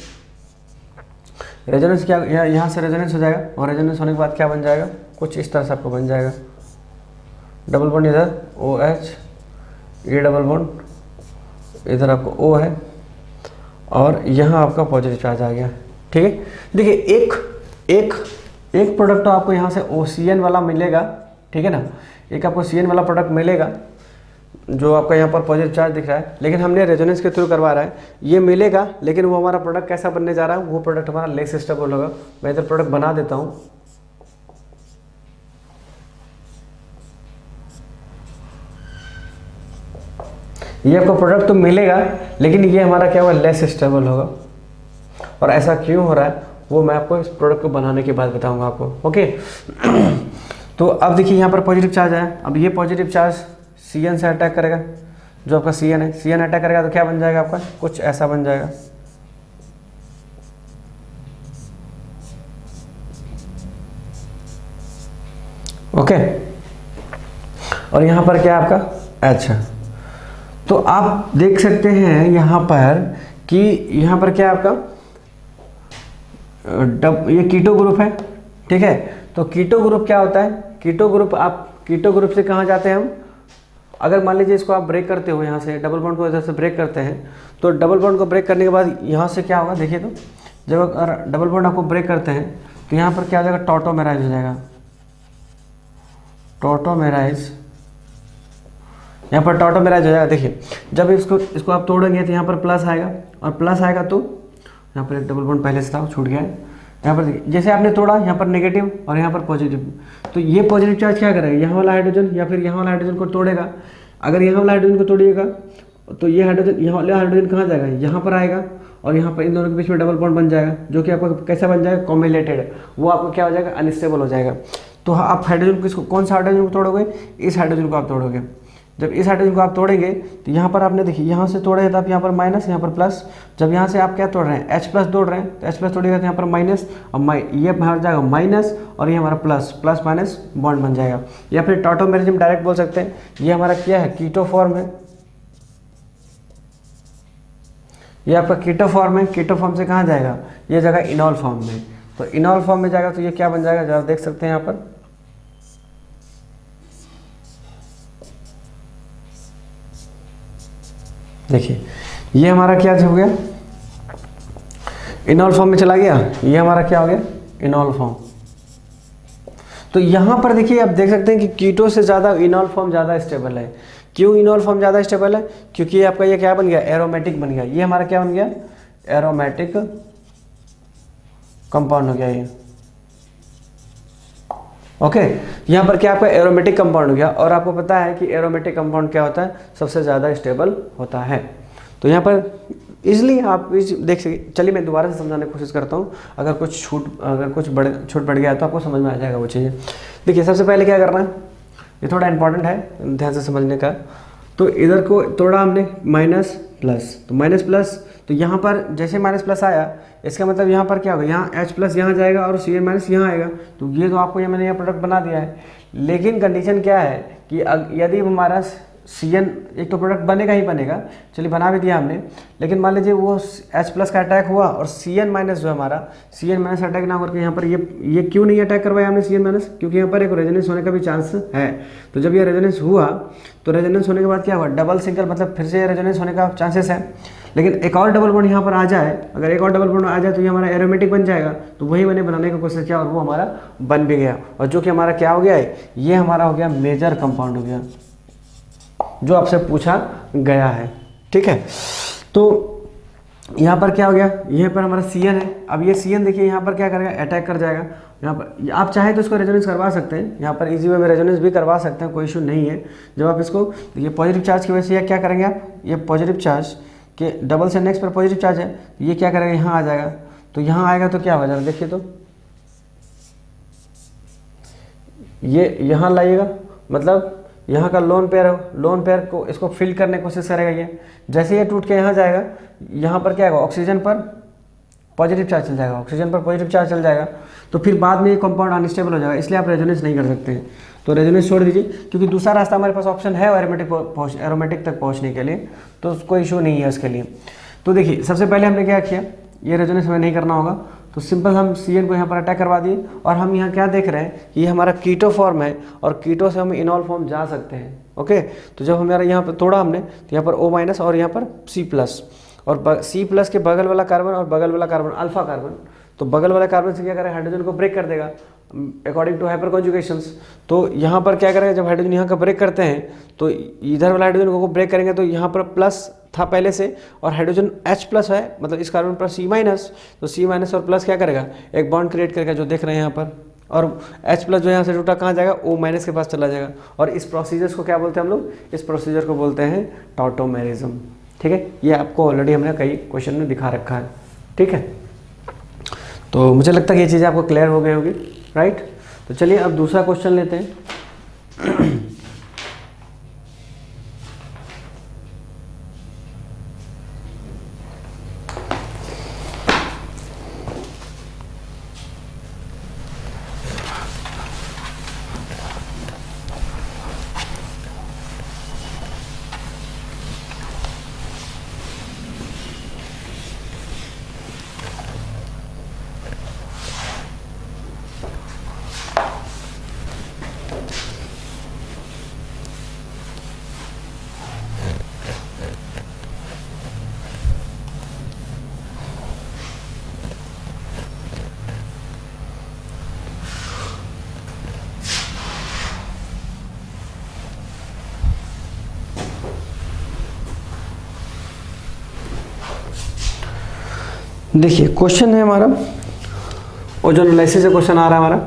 रेजोनेंस क्या, यहाँ से रेजोनेंस हो जाएगा, और रेजोनेंस होने के बाद क्या बन जाएगा, कुछ इस तरह से आपको बन जाएगा, डबल बॉन्ड इधर OH, ये डबल बॉन्ड इधर आपको O है, और यहाँ आपका पॉजिटिव चार्ज आ गया। ठीक है, देखिए एक प्रोडक्ट तो आपको यहाँ से OCN वाला मिलेगा, ठीक है ना, एक आपको CN वाला प्रोडक्ट मिलेगा, जो आपका यहाँ पर पॉजिटिव चार्ज दिख रहा है, लेकिन हमने रेजोनेंस के थ्रू करवा रहा है, ये मिलेगा, लेकिन वो हमारा प्रोडक्ट कैसा बनने जा रहा है, वो प्रोडक्ट हमारा लेस स्टेबल होगा। मैं इधर प्रोडक्ट बना देता हूँ। ये आपको प्रोडक्ट तो मिलेगा, लेकिन ये हमारा क्या होगा, लेस स्टेबल होगा। और ऐसा क्यों हो रहा है वो मैं आपको इस प्रोडक्ट को बनाने के बाद बताऊंगा आपको, ओके। तो अब देखिए यहाँ पर पॉजिटिव चार्ज आया। अब ये पॉजिटिव चार्ज Cn से अटैक करेगा, जो आपका Cn है, Cn अटैक करेगा तो क्या बन जाएगा आपका, कुछ ऐसा बन जाएगा। ओके, और यहाँ पर क्या आपका H है। तो आप देख सकते हैं यहाँ पर कि यहाँ पर क्या आपका ये कीटो ग्रुप है, ठीक है। तो कीटो ग्रुप क्या होता है, कीटो ग्रुप, आप कीटो ग्रुप से कहाँ जाते हैं हम, अगर मान लीजिए इसको आप ब्रेक करते हो, यहाँ से डबल बॉन्ड को इधर से ब्रेक करते हैं, तो डबल बॉन्ड को ब्रेक करने के बाद यहाँ से क्या होगा, देखिए तो जब अगर डबल बॉन्ड आपको ब्रेक करते हैं तो यहाँ पर क्या हो जाएगा, टॉटोमेराइज हो जाएगा। टॉटोमेराइज, यहाँ पर टॉटोमेराइज हो जाएगा। देखिए जब इसको आप तोड़ेंगे तो यहाँ पर प्लस आएगा, और प्लस आएगा तो यहाँ पर एक डबल बॉन्ड पहले से था, छूट गया है। यहाँ पर देखिए जैसे आपने तोड़ा, यहाँ पर नेगेटिव और यहाँ पर पॉजिटिव, तो ये पॉजिटिव चार्ज क्या करेगा, यहाँ वाला हाइड्रोजन या फिर यहाँ वाला हाइड्रोजन को तोड़ेगा। अगर यहाँ वाला हाइड्रोजन को तोड़िएगा तो ये हाइड्रोजन, यहाँ वाला हाइड्रोजन कहाँ जाएगा, यहाँ पर आएगा, और यहाँ पर इन दोनों के बीच में डबल बॉन्ड बन जाएगा, जो कि आपका कैसा बन जाएगा, कॉम्बिनेटेड, वो आपको क्या हो जाएगा, अनस्टेबल हो जाएगा। तो आप हाइड्रोजन को, इसको कौन सा हाइड्रोजन को तोड़ोगे, इस हाइड्रोजन को आप तोड़ोगे। जब इस हाइड्रोजन को आप तोड़ेंगे तो यहाँ पर आपने देखिए यहाँ से तोड़े तो आप यहाँ पर माइनस, यहाँ पर प्लस। जब यहाँ से आप क्या तोड़ रहे हैं, H प्लस तोड़ रहे हैं, तो H प्लस तोड़ेगा तो यहाँ पर माइनस, और ये हमारा जाएगा माइनस, और ये हमारा प्लस, प्लस माइनस बॉन्ड बन जाएगा। या फिर टॉटोमेरिज्म डायरेक्ट बोल सकते हैं। ये हमारा क्या है, कीटो फॉर्म है, ये आपका कीटो फॉर्म है। कीटो फॉर्म से कहाँ जाएगा, ये जगह इनॉल फॉर्म में। तो इनॉल फॉर्म में जाएगा तो ये क्या बन जाएगा, जरा देख सकते हैं यहाँ पर, देखिए ये हमारा क्या हो गया, इनॉल फॉर्म में चला गया। ये हमारा क्या हो गया, इनॉल फॉर्म। तो यहाँ पर देखिए आप देख सकते हैं कि कीटो से ज़्यादा इनॉल फॉर्म ज़्यादा स्टेबल है। क्यों इनॉल फॉर्म ज़्यादा स्टेबल है, क्योंकि आपका ये क्या बन गया, एरोमेटिक बन गया। ये हमारा क्या बन गया, एरोमेटिक कंपाउंड हो गया ये, ओके। यहाँ पर क्या आपका एरोमेटिक कंपाउंड हो गया। और आपको पता है कि एरोमेटिक कंपाउंड क्या होता है, सबसे ज़्यादा स्टेबल होता है। तो यहाँ पर इसलिए आप देख सके। चलिए मैं दोबारा से समझाने की कोशिश करता हूँ, अगर कुछ छूट बढ़ गया है तो आपको समझ में आ जाएगा वो चीज़ें। देखिए सबसे पहले क्या करना है, ये थोड़ा इंपॉर्टेंट है ध्यान से समझने का। तो इधर को तोड़ा हमने माइनस प्लस, तो माइनस प्लस, तो यहाँ पर जैसे माइनस प्लस आया, इसका मतलब यहाँ पर क्या होगा, यहाँ H प्लस यहाँ जाएगा और Cn माइनस यहाँ आएगा। तो ये तो आपको ये मैंने यहाँ प्रोडक्ट बना दिया है। लेकिन कंडीशन क्या है कि यदि हमारा Cn, एक तो प्रोडक्ट बनेगा ही बनेगा, चलिए बना भी दिया हमने, लेकिन मान लीजिए वो H प्लस का अटैक हुआ और Cn माइनस जो हमारा Cn माइनस अटैक ना करके यहाँ पर ये क्यों नहीं अटैक करवाया हमने Cn माइनस, क्योंकि यहाँ पर एक रेजोनेंस होने का भी चांस है। तो जब ये रेजोनेंस हुआ तो रेजोनेंस होने के बाद क्या हुआ, डबल सिंगल, मतलब फिर से रेजोनेंस होने का चांसेस है। लेकिन एक और डबल बॉन्ड यहाँ पर आ जाए, अगर एक और डबल बॉन्ड आ जाए तो ये हमारा एरोमेटिक बन जाएगा। तो वही मैंने बनाने की कोशिश किया और वो हमारा बन भी गया, और जो कि हमारा क्या हो गया है, ये हमारा हो गया मेजर कंपाउंड हो गया, जो आपसे पूछा गया है, ठीक है। तो यहाँ पर क्या हो गया, यहाँ पर हमारा Cn है। अब ये Cn देखिए यहाँ पर क्या करेगा, अटैक कर जाएगा। यहाँ पर आप चाहे तो इसको रेजोनेंस करवा सकते हैं, यहाँ पर इजी वे में रेजोनेंस भी करवा सकते हैं, कोई इशू नहीं है। जब आप इसको, ये पॉजिटिव चार्ज की वजह से क्या करेंगे आप, ये पॉजिटिव चार्ज के डबल से नेक्स्ट पर पॉजिटिव चार्ज है, ये क्या करेगा, यहाँ आ जाएगा। तो यहाँ आएगा तो क्या होगा, जरा देखिए तो ये यहाँ लाइएगा, मतलब यहाँ का लोन पेयर को इसको फिल करने की कोशिश करेगा ये। जैसे ये टूट के यहाँ जाएगा, यहाँ पर क्या होगा, ऑक्सीजन पर पॉजिटिव चार्ज चल जाएगा, ऑक्सीजन पर पॉजिटिव चार्ज चल जाएगा। तो फिर बाद में ये कंपाउंड अनस्टेबल हो जाएगा, इसलिए आप रेजोनेंस नहीं कर सकते हैं। तो रेजोनेंस छोड़ दीजिए, क्योंकि दूसरा रास्ता हमारे पास ऑप्शन है एरोमेटिक तक पहुँचने के लिए, तो कोई इशू नहीं है उसके लिए। तो देखिए सबसे पहले हमने क्या किया, ये रेजोनेंस हमें नहीं करना होगा, तो सिंपल हम Cn को यहाँ पर अटैक करवा दिए। और हम यहाँ क्या देख रहे हैं, ये हमारा कीटो फॉर्म है, और कीटो से हम इनॉल फॉर्म जा सकते हैं, ओके। तो जब हमारा यहाँ पर तोड़ा हमने, तो यहाँ पर O माइनस और यहाँ पर C प्लस, और C प्लस के बगल वाला कार्बन और बगल वाला कार्बन अल्फा कार्बन, तो बगल वाला कार्बन से क्या करेगा, हाइड्रोजन को ब्रेक कर देगा, अकॉर्डिंग टू हाइपर कॉन्जुगेशंस। तो यहाँ पर क्या करेंगे, जब हाइड्रोजन यहाँ का ब्रेक करते हैं तो इधर वाला हाइड्रोजन को ब्रेक करेंगे तो यहाँ पर प्लस था पहले से और हाइड्रोजन H प्लस है, मतलब इस कार्बन पर C माइनस, तो C माइनस और प्लस क्या करेगा, एक बॉन्ड क्रिएट करेगा जो देख रहे हैं यहाँ पर, और H प्लस जो यहाँ से जुटा कहाँ जाएगा, O माइनस के पास चला जाएगा। और इस प्रोसीजर्स को क्या बोलते हैं हम लोग, इस प्रोसीजर को बोलते हैं टॉटोमेरिज्म। ठीक है, ये आपको ऑलरेडी हमने कई क्वेश्चन में दिखा रखा है। ठीक है, तो मुझे लगता है कि ये चीज़ें आपको क्लियर हो गई होगी, राइट। तो चलिए अब दूसरा क्वेश्चन लेते हैं। देखिए क्वेश्चन है हमारा ओजोन एनालिसिस से क्वेश्चन आ रहा है हमारा।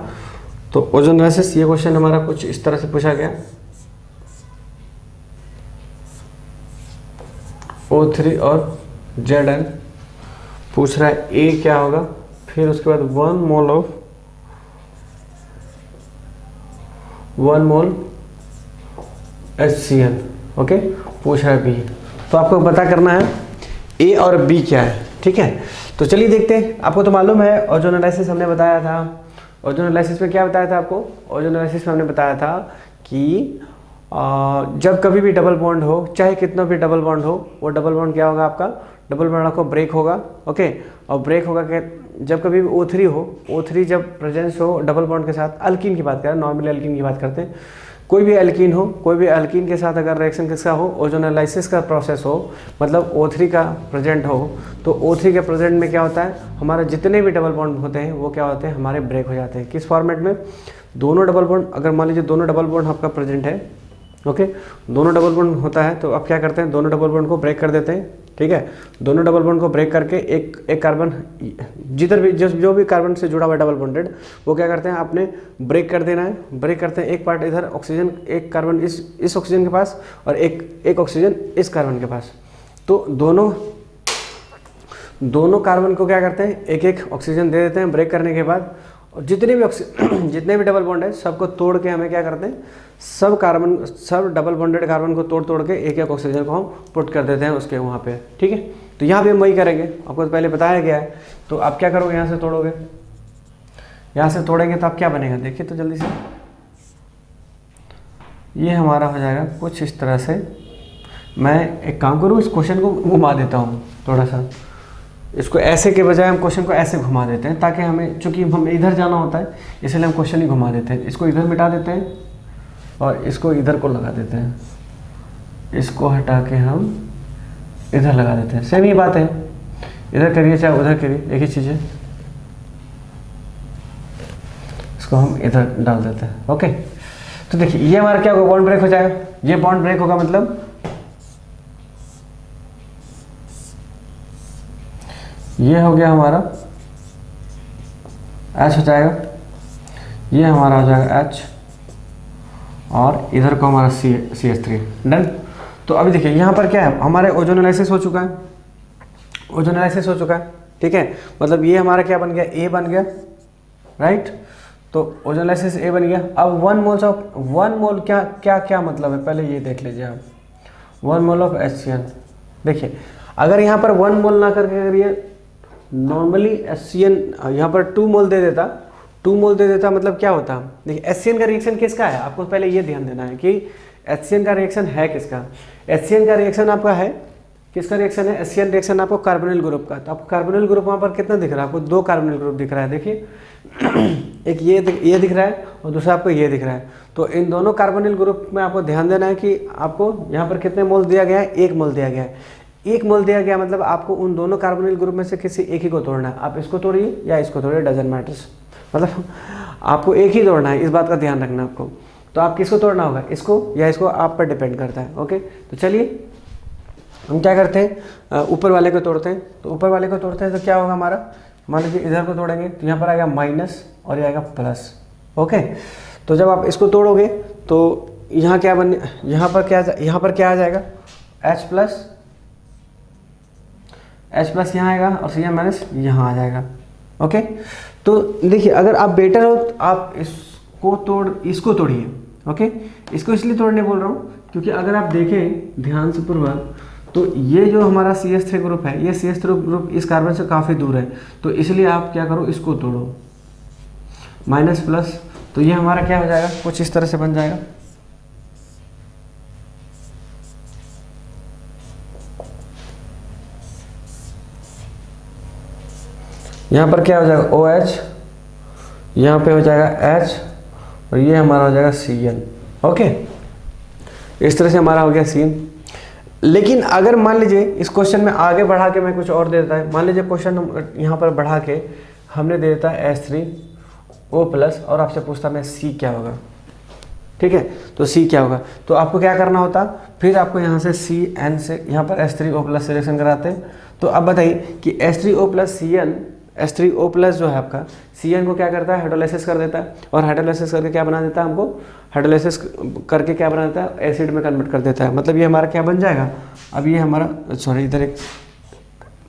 तो ओजोन एनालिसिस ये क्वेश्चन हमारा कुछ इस तरह से पूछा गया, O3 और Zn पूछ रहा है A क्या होगा, फिर उसके बाद 1 मोल HCl, ओके, पूछ रहा है B। तो आपको पता करना है A और B क्या है। ठीक है, तो चलिए देखते हैं। आपको तो मालूम है ओजोन एनालिसिस हमने बताया था, ओजोन एनालिसिस में क्या बताया था आपको, ओजोन एनालिसिस में हमने बताया था कि जब कभी भी डबल बॉन्ड हो, चाहे कितना भी डबल बॉन्ड हो, वो डबल बॉन्ड क्या होगा आपका, डबल बॉन्ड आपको ब्रेक होगा, ओके। और ब्रेक होगा कि जब कभी भी O3 हो, O3 जब प्रेजेंस हो डबल बॉन्ड के साथ, अल्कीन की बात करें, नॉर्मली अल्कीन की बात करते हैं, कोई भी अल्कीन हो, कोई भी अल्कीन के साथ अगर रिएक्शन किसका हो, ओजोन एनालिसिस का प्रोसेस हो, मतलब O3 का प्रेजेंट हो, तो O3 के प्रेजेंट में क्या होता है, हमारे जितने भी डबल बॉन्ड होते हैं वो क्या होते हैं, हमारे ब्रेक हो जाते हैं। किस फॉर्मेट में, दोनों डबल बॉन्ड, अगर मान लीजिए दोनों डबल बॉन्ड आपका प्रेजेंट है, ओके, दोनों डबल बॉन्ड होता है, तो आप क्या करते हैं, दोनों डबल बॉन्ड को ब्रेक कर देते हैं। ठीक है, दोनों डबल बॉन्ड को ब्रेक करके एक कार्बन, जिधर भी जो भी कार्बन से जुड़ा हुआ डबल बॉन्डेड, वो क्या करते हैं, आपने ब्रेक कर देना है। ब्रेक करते हैं, एक पार्ट इधर ऑक्सीजन, एक कार्बन इस ऑक्सीजन के पास और एक ऑक्सीजन इस कार्बन के पास। तो दोनों कार्बन को क्या करते हैं, एक ऑक्सीजन दे देते हैं ब्रेक करने के बाद, और जितने भी डबल बॉन्ड है सबको तोड़ के हमें क्या करते हैं, सब डबल बॉन्डेड कार्बन को तोड़ के एक ऑक्सीजन को हम पुट कर देते हैं उसके वहाँ पे। ठीक है, तो यहाँ पे हम वही करेंगे, आपको तो पहले बताया गया है। तो आप क्या करोगे, यहाँ से तोड़ोगे, यहाँ से तोड़ेंगे तो आप क्या बनेगा, देखिए तो जल्दी से, ये हमारा हो जाएगा कुछ इस तरह से। मैं एक काम करूँ, इस क्वेश्चन को घुमा देता हूँ थोड़ा सा, इसको ऐसे के बजाय हम क्वेश्चन को ऐसे घुमा देते हैं, ताकि हमें, चूंकि हमें इधर जाना होता है इसलिए हम क्वेश्चन ही घुमा देते हैं। इसको इधर मिटा देते हैं और इसको इधर को लगा देते हैं, इसको हटा के हम इधर लगा देते हैं। सेम ही बात है, इधर करिए चाहे उधर करिए, एक ही चीज़ है। इसको हम इधर डाल देते हैं, ओके। तो देखिए ये हमारा क्या होगा, बॉन्ड ब्रेक हो जाएगा। ये बॉन्ड ब्रेक होगा मतलब ये हो गया हमारा H हो जाएगा, ये हमारा हो जाएगा H, और इधर को हमारा CH3, डन। तो अभी देखिए यहाँ पर क्या है, हमारे ओजोन एनालिसिस हो चुका है, ओजोन एनालिसिस हो चुका है। ठीक है, मतलब ये हमारा क्या बन गया, A बन गया, राइट। तो ओजोन एनालिसिस A बन गया। अब 1 मोल क्या मतलब है, पहले ये देख लीजिए आप। 1 मोल ऑफ HCl, देखिए अगर यहाँ पर 1 मोल ना करके अगर ये नॉर्मली HCl यहाँ पर 2 मोल दे देता, 2 मोल दे देता, मतलब क्या होता, देखिए HCl का रिएक्शन किसका है, आपको पहले ये ध्यान देना है कि HCl का रिएक्शन है किसका। HCl का रिएक्शन आपका है, किसका रिएक्शन है, HCl रिएक्शन आपको कार्बोनिल ग्रुप का। तो आपको कार्बोनिल ग्रुप वहाँ पर कितना दिख रहा है, आपको 2 कार्बोनिल ग्रुप दिख रहा है, देखिए एक ये दिख रहा है और दूसरा आपको ये दिख रहा है। तो इन दोनों कार्बोनिल ग्रुप में आपको ध्यान देना है कि आपको यहाँ पर कितने मोल दिया गया है, 1 मोल दिया गया है। 1 मोल दिया गया मतलब आपको उन दोनों कार्बोनिल ग्रुप में से किसी एक ही को तोड़ना है। आप इसको तोड़िए या इसको तोड़िए, डजंट मैटर्स, मतलब आपको एक ही तोड़ना है, इस बात का ध्यान रखना आपको। तो आप किसको तोड़ना होगा, इसको या इसको, आप पर डिपेंड करता है। ओके, तो चलिए हम क्या करते हैं, ऊपर वाले को तोड़ते हैं। तो ऊपर वाले को तोड़ते हैं तो क्या होगा हमारा, मान लीजिए इधर को तोड़ेंगे तो यहाँ पर आएगा माइनस और ये आएगा प्लस। ओके, तो जब आप इसको तोड़ोगे तो यहाँ क्या यहाँ पर क्या आ जाएगा, h प्लस यहाँ आएगा और Cn माइनस यहाँ आ जाएगा। ओके, तो देखिए अगर आप बेटर हो तो आप इसको तोड़िए। ओके, इसको इसलिए तोड़ने बोल रहा हूँ क्योंकि अगर आप देखें ध्यान से पूर्वक तो ये जो हमारा CH3 ग्रुप है, ये CH3 ग्रुप इस कार्बन से काफ़ी दूर है, तो इसलिए आप क्या करो, इसको तोड़ो, माइनस प्लस, तो ये हमारा क्या हो जाएगा, कुछ इस तरह से बन जाएगा। यहाँ पर क्या हो जाएगा OH, यहाँ पे हो जाएगा H और ये हमारा हो जाएगा Cn। ओके, इस तरह से हमारा हो गया Cn। लेकिन अगर मान लीजिए इस क्वेश्चन में आगे बढ़ा के मैं कुछ और दे देता है, मान लीजिए क्वेश्चन यहाँ पर बढ़ा के हमने दे देता है H3O+ और आपसे पूछता मैं C क्या होगा। ठीक है, तो C क्या होगा, तो आपको क्या करना होता, फिर आपको यहाँ से Cn से यहाँ पर H3O+ सिलेक्शन कराते हैं। तो अब बताइए कि H3O+ जो है आपका Cn को क्या करता है, हाइड्रोलाइसिस कर देता है, और हाइड्रोलाइसिस करके क्या बना देता है हमको, हाइड्रोलाइसिस करके क्या बना देता है, एसिड में कन्वर्ट कर देता है। मतलब ये हमारा क्या बन जाएगा, अब ये हमारा, सॉरी इधर एक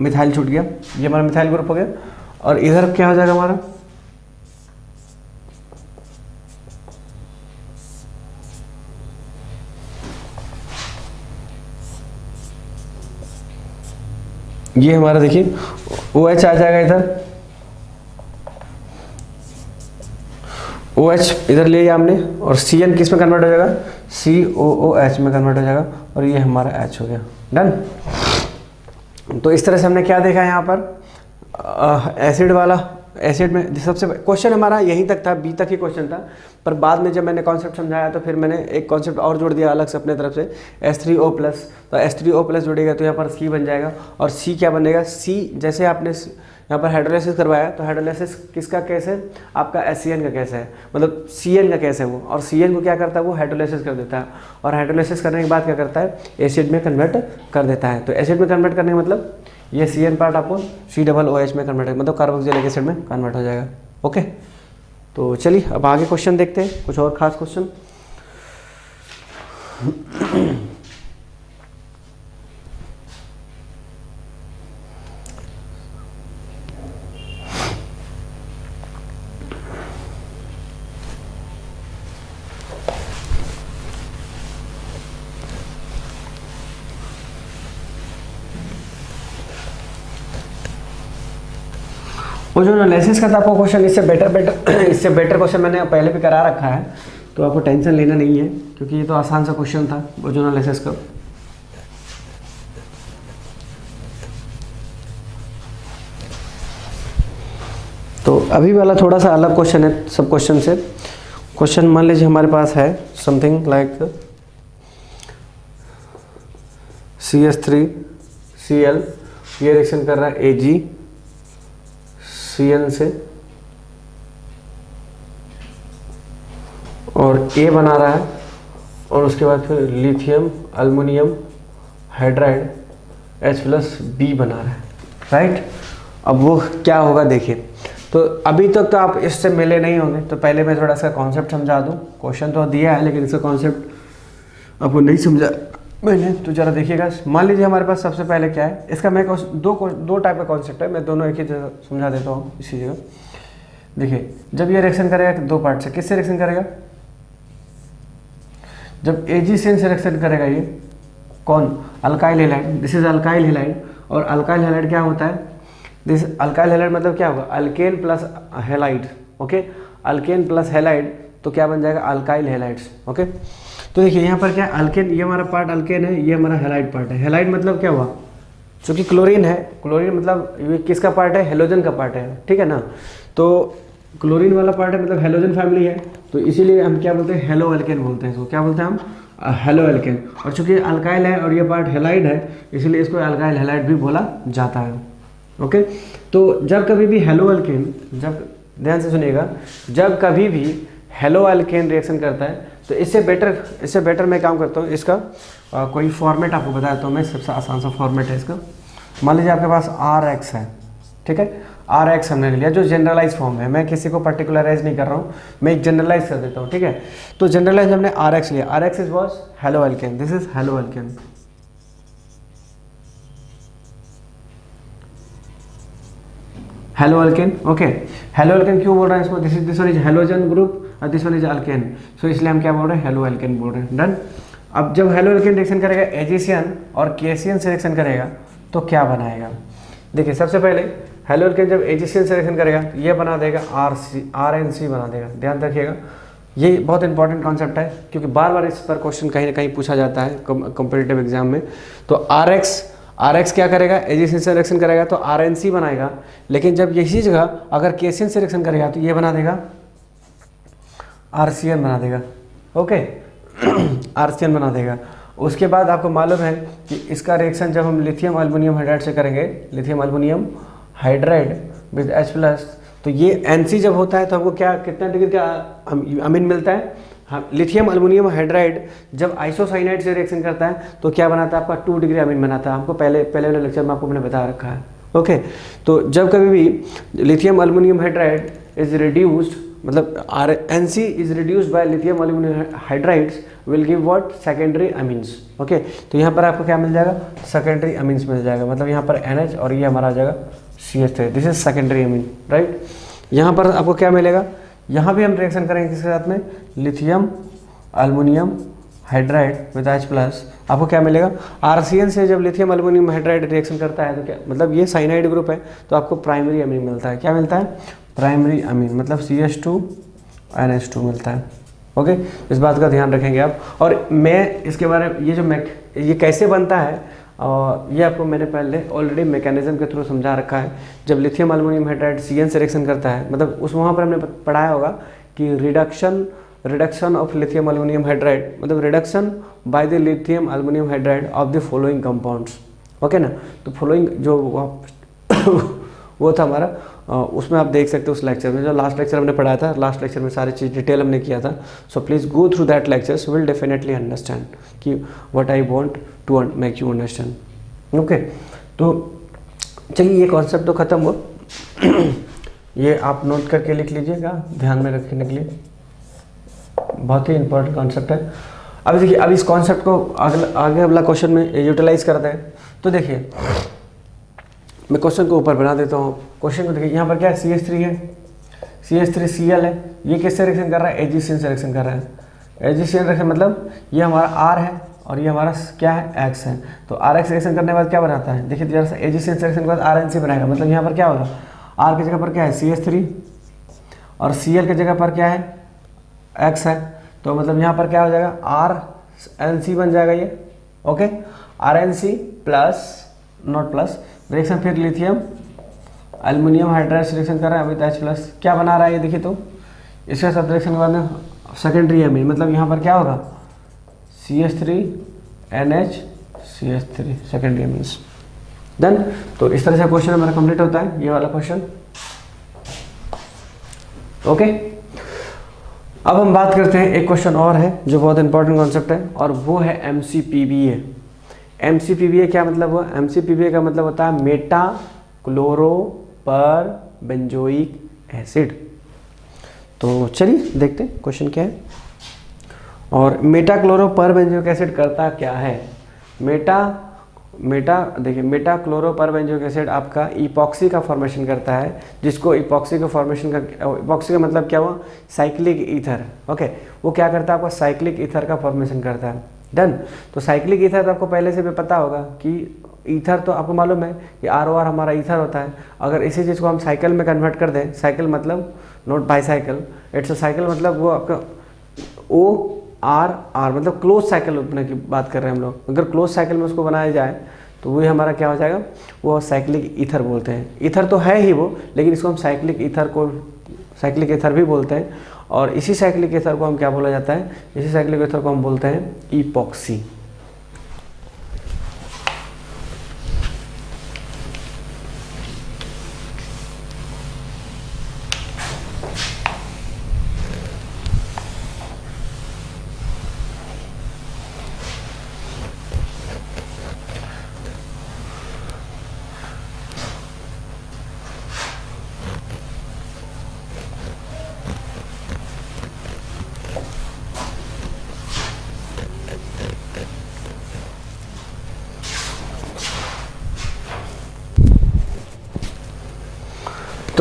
मिथाइल छूट गया, ये हमारा मिथाइल ग्रुप हो गया, और इधर क्या हो जाएगा हमारा, ये हमारा देखिए OH आ जाएगा, इधर OH इधर ले लिया हमने, और Cn किस में कन्वर्ट हो जाएगा, COOH में कन्वर्ट हो जाएगा, और ये हमारा H हो गया। डन। तो इस तरह से हमने क्या देखा यहाँ पर, एसिड वाला, एसिड में सबसे क्वेश्चन हमारा यहीं तक था, बी तक ही क्वेश्चन था, पर बाद में जब मैंने कॉन्सेप्ट समझाया तो फिर मैंने एक कॉन्सेप्ट और जोड़ दिया अलग से अपने तरफ से, H3O+। तो H3O+ जोड़ेगा तो यहाँ पर C बन जाएगा, और C क्या बनेगा, C जैसे आपने यहाँ पर हाइड्रोलाइसिस करवाया, तो हाइड्रोलाइसिस किसका केस है, आपका HCN का केस है, मतलब Cn का केस है वो, और Cn को क्या करता है, वो हाइड्रोलाइसिस कर देता है, और हाइड्रोलाइसिस करने के बाद क्या करता है, एसिड में कन्वर्ट कर देता है। तो एसिड में कन्वर्ट करने का मतलब ये Cn पार्ट आपको COOH में कन्वर्ट, मतलब कार्बोक्सिलिक एसिड में कन्वर्ट हो जाएगा। ओके, तो चलिए अब आगे क्वेश्चन देखते हैं, कुछ और खास क्वेश्चन। ओजोनोलाइसिस का तो आपको क्वेश्चन इससे बेटर क्वेश्चन मैंने पहले भी करा रखा है, तो आपको टेंशन लेना नहीं है, क्योंकि ये तो आसान सा क्वेश्चन था ओजोनोलाइसिस का। तो अभी वाला थोड़ा सा अलग क्वेश्चन है सब क्वेश्चन से। क्वेश्चन मान लीजिए हमारे पास है समथिंग लाइक CH3Cl, ये रिएक्शन कर रहा है AgCN से, और A बना रहा है, और उसके बाद फिर लिथियम अल्युमिनियम हाइड्राइड H+B बना रहा है, राइट। अब वो क्या होगा देखिए, तो अभी तक तो आप इससे मिले नहीं होंगे, तो पहले मैं थोड़ा सा कॉन्सेप्ट समझा दूँ। क्वेश्चन तो दिया है लेकिन इसका कॉन्सेप्ट आपको नहीं समझा मैंने, तो ज़रा देखिएगा। मान लीजिए हमारे पास सबसे पहले क्या है, इसका मैं दो टाइप का कॉन्सेप्ट है, मैं दोनों एक ही जगह समझा देता हूँ इसी जगह। देखिए, जब ये रिएक्शन करेगा दो पार्ट से, किससे रिएक्शन करेगा, जब AgCN से रिएक्शन करेगा, ये कौन, alkyl halide, this is alkyl halide. और अल्काइल हैलाइड क्या होता है, दिस अल्काइल हैलाइड मतलब क्या होगा, alkane plus halide. Okay, alkane plus halide तो क्या बन जाएगा, अल्काइल हैलाइड्स। ओके, तो देखिए यहाँ पर क्या है, अल्केन, ये हमारा पार्ट अल्केन है, ये हमारा हैलाइड पार्ट है। हैलाइड मतलब क्या हुआ, चूँकि क्लोरीन है, क्लोरीन मतलब ये किसका पार्ट है, हेलोजन का पार्ट है, ठीक है ना। तो क्लोरीन वाला पार्ट है, मतलब हेलोजन फैमिली है, तो इसीलिए हम क्या बोलते हैं, हेलो एल्केन बोलते हैं इसको, क्या बोलते हैं हम, हेलो एल्केन। और चूँकि अल्काइल है और ये पार्ट हैलाइड है, इसलिए इसको अल्काइल हैलाइड भी बोला जाता है। ओके, तो जब कभी भी हेलो एल्केन, जब ध्यान से सुनिएगा, जब कभी भी हेलो एल्केन रिएक्शन करता है तो इससे बेटर मैं काम करता हूँ, इसका कोई फॉर्मेट आपको बता देता हूँ मैं, सबसे आसान सा फॉर्मेट है इसका। मान लीजिए आपके पास RX है, ठीक है, RX हमने लिया जो जनरलाइज फॉर्म है, मैं किसी को पर्टिकुलराइज नहीं कर रहा हूँ, मैं एक जनरलाइज कर देता हूँ, ठीक है। तो जनरलाइज हमने RX लिया, RX is was halo alkane, this is halo alkane. Halo alkane, okay. Halo alkane क्यों बोल रहे हैं इसको, this one is halogen group और दिस वन इज अल्केन, सो इसलिए हम क्या बोल रहे हैं, हेलो एल्केन बोल रहे हैं। डन। अब जब हेलो एल्केन रिएक्शन करेगा एजिशियन और केशियन से रिएक्शन करेगा तो क्या बनाएगा, देखिए सबसे पहले हेलो एल्केन जब एजिशियन से रिएक्शन करेगा तो ये बना देगा RNC बना देगा। ध्यान रखिएगा, ये बहुत इंपॉर्टेंट कॉन्सेप्ट है क्योंकि बार बार इस पर क्वेश्चन कहीं ना कहीं पूछा जाता है कॉम्पिटिटिव एग्जाम में। तो RX क्या करेगा, एजिशियन से रिएक्शन करेगा तो RNC बनाएगा, लेकिन जब यही जगह अगर केशियन से रिएक्शन करेगा तो ये बना देगा RCN बना देगा, ओके RCN बना देगा। उसके बाद आपको मालूम है कि इसका रिएक्शन जब हम लिथियम एल्युमिनियम हाइड्राइड से करेंगे, lithium aluminium hydride with H+, तो ये NC जब होता है तो हमको क्या कितना डिग्री का अमीन मिलता है, हाँ, लिथियम एल्युमिनियम हाइड्राइड जब आइसोसाइनाइड से रिएक्शन करता है तो क्या बनाता है, आपका 2 डिग्री अमीन बनाता है, हमको पहले वाले लेक्चर में आपको मैंने बता रखा है, ओके। तो जब कभी भी lithium aluminium hydride is reduced, मतलब NC is reduced by lithium aluminium hydrides will give what, secondary amines, okay. तो यहाँ पर आपको क्या मिल जाएगा, सेकेंडरी अमीन्स मिल जाएगा, मतलब यहाँ पर NH और ये हमारा आ जाएगा CH3, this is secondary amine, right. यहाँ पर आपको क्या मिलेगा, यहाँ भी हम रिएक्शन करेंगे किसके साथ में, lithium aluminium hydride with H+, आपको क्या मिलेगा, RCN से जब लिथियम एल्युमिनियम हाइड्राइड रिएक्शन करता है तो क्या, मतलब ये साइनाइड ग्रुप है तो आपको प्राइमरी अमीन मिलता है, क्या मिलता है, प्राइमरी अमीन, मतलब CH2 NH2 मिलता है, ओके। इस बात का ध्यान रखेंगे आप। और मैं इसके बारे में ये कैसे बनता है ये आपको मैंने पहले ऑलरेडी मैकेनिज्म के थ्रू समझा रखा है। जब लिथियम एल्युमिनियम हाइड्राइड CN से रिएक्शन करता है, मतलब उस वहाँ पर हमने पढ़ाया होगा कि reduction of lithium aluminium hydride, मतलब reduction by the lithium aluminium hydride of the following compounds, okay ना। तो फॉलोइंग जो वो था हमारा, उसमें आप देख सकते हो उस लेक्चर में, जो लास्ट लेक्चर हमने पढ़ाया था, लास्ट लेक्चर में सारी चीज़ डिटेल हमने किया था। So please go through that lectures, will definitely understand कि what I want to make you understand, okay. तो चलिए ये कॉन्सेप्ट तो ख़त्म हुआ, ये आप नोट करके लिख लीजिएगा ध्यान में रखने के लिए, बहुत ही इंपॉर्टेंट कॉन्सेप्ट है। अब देखिए, अब इस कॉन्सेप्ट को आगे अगला क्वेश्चन में यूटिलाइज करते हैं। तो देखिए मैं क्वेश्चन को ऊपर बना देता हूँ। क्वेश्चन को देखिए, यहाँ पर क्या है, CH3 है, CH3Cl है, ये किससे रिएक्शन कर रहा है, एजिशियन से रिएक्शन कर रहा है। एजिशियन रिएक्शन मतलब ये हमारा R है और ये हमारा क्या है, X है। तो RX रिएक्शन करने के बाद क्या बनाता है, देखिए जरा सा, एजिशियन से रिएक्शन के बाद RNC बनाएगा, मतलब यहाँ पर क्या होगा, R की जगह पर क्या है CH3 और Cl की जगह पर क्या है X है, तो मतलब यहाँ पर क्या हो जाएगा, RNC बन जाएगा ये, okay. RNC plus not plus reaction, फिर लिथियम एल्युमिनियम हाइड्राइड से रिएक्शन कर रहा है विद H+, क्या बना रहा है ये देखिए, तो इसके साथ रिएक्शन के बाद में सेकेंडरी अमीन, मतलब यहाँ पर क्या होगा CH3 NH CH3 secondary amines. Then तो इस तरह से क्वेश्चन हमारा कंप्लीट होता है, ये वाला क्वेश्चन, ओके। अब हम बात करते हैं, एक क्वेश्चन और है जो बहुत इंपॉर्टेंट कॉन्सेप्ट है और वो है MCPBA। MCPBA क्या मतलब हुआ, MCPBA का मतलब होता है मेटा क्लोरोपर बेंजोइक एसिड। तो चलिए देखते हैं क्वेश्चन क्या है। और मेटा क्लोरोपर बेंजोइक एसिड करता क्या है, देखिए मेटा क्लोरोपर बेंजोइक एसिड आपका इपॉक्सी का फॉर्मेशन करता है, जिसको इपॉक्सी का फॉर्मेशन का, इपॉक्सी का मतलब क्या हुआ, साइक्लिक ईथर, ओके। वो क्या करता है, आपका साइक्लिक ईथर का फॉर्मेशन करता है। डन। तो साइक्लिक ईथर तो आपको पहले से भी पता होगा कि ईथर तो आपको मालूम है कि ROR हमारा ईथर होता है। अगर इसी चीज़ को हम साइकिल में कन्वर्ट कर दें, साइकिल मतलब not bicycle, it's a cycle, मतलब वो आपका OR मतलब क्लोज साइकिल बनाने की बात कर रहे हैं हम लोग। अगर क्लोज साइकिल में उसको बनाया जाए तो वही हमारा क्या हो जाएगा, वो साइक्लिक ईथर बोलते हैं। ईथर तो है ही वो, लेकिन इसको हम साइक्लिक ईथर भी बोलते हैं। और इसी साइक्लिक ईथर को हम क्या बोला जाता है, इसी साइक्लिक ईथर को हम बोलते हैं इपॉक्सी।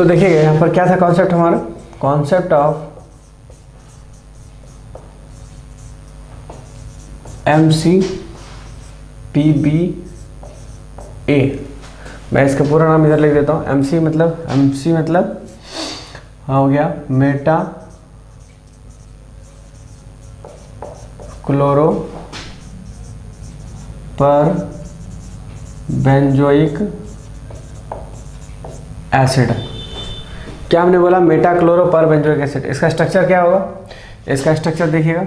तो देखिएगा यहाँ पर क्या था कॉन्सेप्ट हमारा, कॉन्सेप्ट ऑफ MCPBA। मैं इसका पूरा नाम इधर लिख देता हूँ। MC मतलब हो गया मेटा क्लोरो पर बेंजोइक एसिड। क्या हमने बोला, मेटा क्लोरो पर बेंजोइक एसिड। इसका स्ट्रक्चर क्या होगा, इसका स्ट्रक्चर देखिएगा,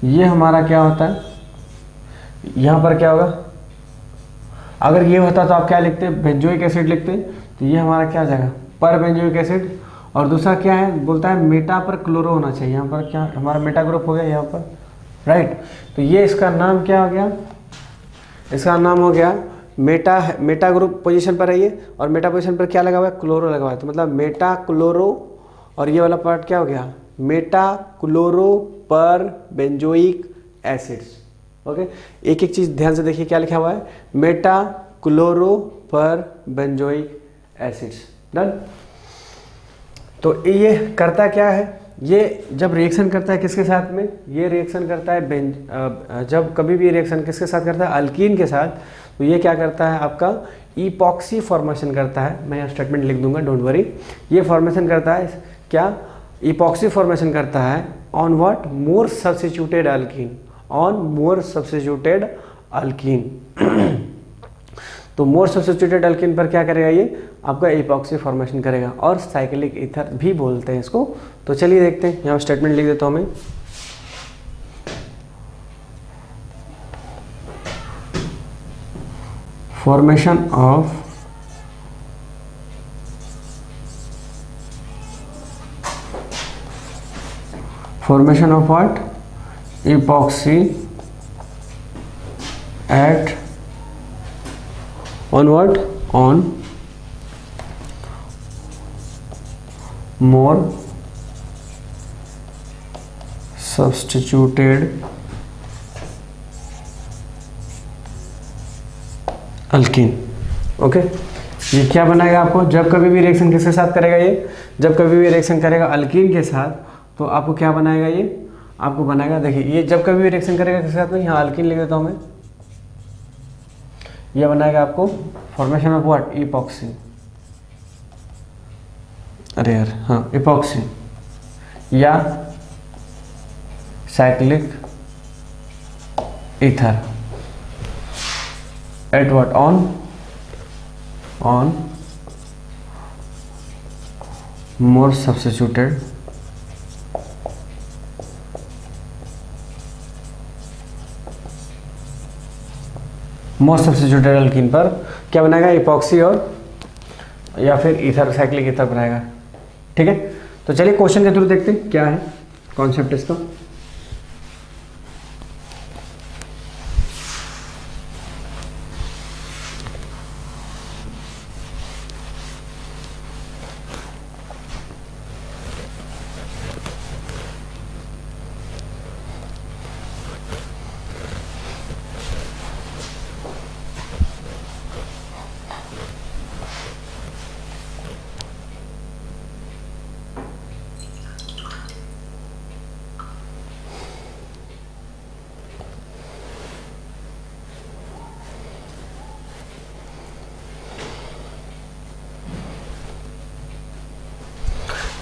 ये हमारा क्या होता है, यहाँ पर क्या होगा, अगर ये होता तो आप क्या लिखते, बेंजोइक एसिड लिखते, तो ये हमारा क्या आ जाएगा, पर बेंजोइक एसिड। और दूसरा क्या है, बोलता है मेटा पर क्लोरो होना चाहिए, यहाँ पर क्या हमारा मेटा ग्रुप हो गया यहाँ पर, राइट। तो ये इसका नाम क्या हो गया, इसका नाम हो गया मेटा ग्रुप पोजीशन पर है ये, और मेटा पोजीशन पर क्या लगा हुआ है, क्लोरो लगा हुआ है। तो मतलब मेटा क्लोरो, और ये वाला पार्ट क्या हो गया, मेटा क्लोरो पर बेंजोइक एसिड्स। ओके, एक एक चीज़ ध्यान से देखिए क्या लिखा हुआ है, मेटा क्लोरो पर बेंजोइक एसिड्स। डन। तो ये करता क्या है, ये जब रिएक्शन करता है किसके साथ में, ये रिएक्शन करता है जब कभी भी रिएक्शन किसके साथ करता है, अल्कीन के साथ, तो ये क्या करता है आपका इपॉक्सी फॉर्मेशन करता है। मैं यहाँ स्टेटमेंट लिख दूंगा, डोंट वरी। ये फॉर्मेशन करता है क्या, इपॉक्सी फॉर्मेशन करता है on what, more substituted alkyne, on more substituted alkyne. तो मोर सब्स्टिट्यूटेड अल्कीन पर क्या करेगा, ये आपका इपॉक्सी फॉर्मेशन करेगा, और साइक्लिक ईथर भी बोलते हैं इसको। तो चलिए देखते हैं, यहाँ स्टेटमेंट लिख देता हूँ मैं। Formation of what, epoxy at on what, on more substituted alkyne. Okay, ये क्या बनाएगा आपको, जब कभी भी रिएक्शन किसके साथ करेगा, ये जब कभी भी रिएक्शन करेगा अल्कीन के साथ, तो आपको क्या बनाएगा, ये आपको बनाएगा, देखिए ये जब कभी भी रिएक्शन करेगा किसके साथ में, यहाँ अल्कीन लिख देता हूँ मैं, ये बनाएगा आपको फॉर्मेशन ऑफ व्हाट, इपॉक्सी, अरे यार हाँ, इपॉक्सी या cyclic ether at what, on more substituted most substituted alkyne पर क्या बनाएगा, इपॉक्सी और या फिर ईथर, साइक्लिक ईथर बनाएगा। ठीक है, तो चलिए क्वेश्चन के थ्रू देखते हैं क्या है कॉन्सेप्ट इसका।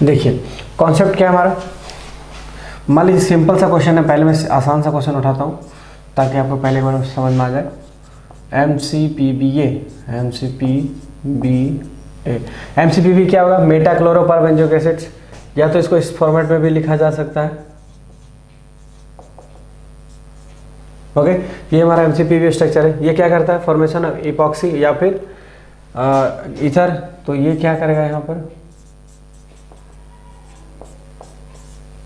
देखिए कॉन्सेप्ट क्या है हमारा, मान लीजिए सिंपल सा क्वेश्चन है, पहले मैं आसान सा क्वेश्चन उठाता हूँ ताकि आपको पहले बार समझ में आ जाए। MCPBA क्या होगा, मेटा क्लोरो पर बेंजोइक एसिड्स, या तो इसको इस फॉर्मेट में भी लिखा जा सकता है। ओके, ये हमारा MCPBA स्ट्रक्चर है। ये क्या करता है, फॉर्मेशन ऑफ इपॉक्सी या फिर ईथर। तो ये क्या करेगा, यहाँ पर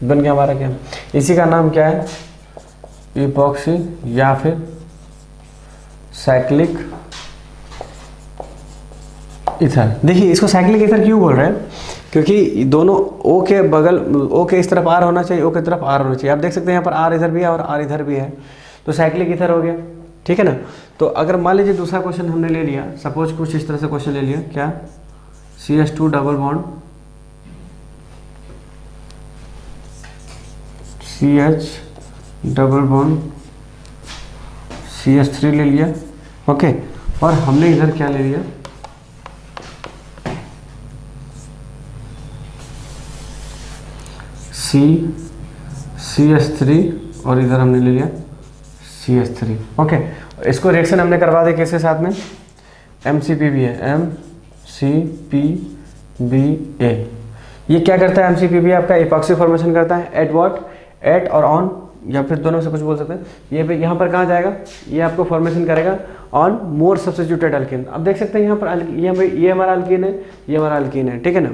बन गया हमारा क्या, इसी का नाम क्या है, इपॉक्सी या फिर साइक्लिक ईथर। देखिए इसको साइक्लिक ईथर क्यों बोल रहे हैं, क्योंकि दोनों O के बगल, O के इस तरफ R होना चाहिए, O के तरफ R होना चाहिए। आप देख सकते हैं यहाँ पर R इधर भी है और R इधर भी है, तो साइक्लिक ईथर हो गया। ठीक है ना। तो अगर मान लीजिए दूसरा क्वेश्चन हमने ले लिया, सपोज कुछ इस तरह से क्वेश्चन ले लिया, क्या CH2 double bond CH double bond CH3 ले लिया, ओके। और हमने इधर क्या ले लिया, CH3 और इधर हमने ले लिया CH3, ओके। इसको रिएक्शन हमने करवा दिया किसके साथ में, MCPBA, MCPBA। ये क्या करता है MCPBA, आपका इपॉक्सी फॉर्मेशन करता है एट व्हाट, एट और ऑन, या फिर दोनों से कुछ बोल सकते हैं। ये पे यहाँ पर कहाँ जाएगा, ये आपको फॉर्मेशन करेगा ऑन मोर सब्स्टिट्यूटेड अल्कीन। अब देख सकते हैं यहाँ पर ये हमारा अल्कीन है, ये हमारा अल्कीन है, ठीक है ना।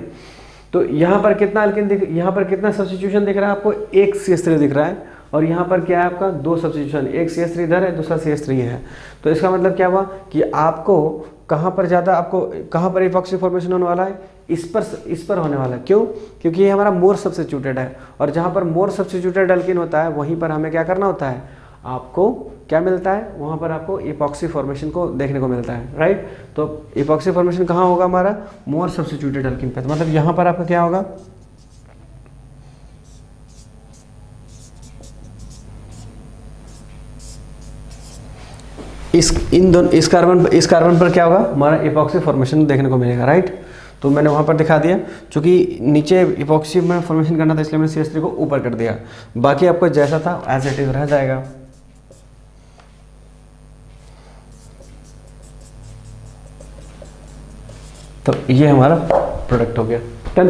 तो यहाँ पर कितना अल्कीन दिख, यहाँ पर कितना सब्स्टिट्यूशन दिख रहा है आपको, एक CH3 दिख रहा है, और यहाँ पर क्या है आपका दो सब्स्टिट्यूशन, एक CH3 इधर है, दूसरा CH3 है। तो इसका मतलब क्या हुआ कि आपको कहाँ पर ज़्यादा, आपको कहाँ पर इपॉक्सी फॉर्मेशन होने वाला है, इस पर होने वाला है। क्यों, क्योंकि ये हमारा मोर सब्स्टिट्यूटेड है, और जहाँ पर मोर सब्स्टिट्यूटेड अल्कीन होता है वहीं पर हमें क्या करना होता है, आपको क्या मिलता है, वहाँ पर आपको इपॉक्सी फॉर्मेशन को देखने को मिलता है, राइट। तो इपॉक्सी फॉर्मेशन कहाँ होगा हमारा, मोर सब्स्टिट्यूटेड अल्कीन पे। तो मतलब यहाँ पर आपका क्या होगा, इस कार्बन पर क्या होगा, हमारा इपॉक्सी फॉर्मेशन देखने को मिलेगा, राइट। तो मैंने वहाँ पर दिखा दिया, क्योंकि नीचे इपॉक्सी में फॉर्मेशन करना था इसलिए मैंने CH3 को ऊपर कर दिया, बाकी आपको जैसा था एज इट इज रह जाएगा। तो ये हमारा प्रोडक्ट हो गया, डन।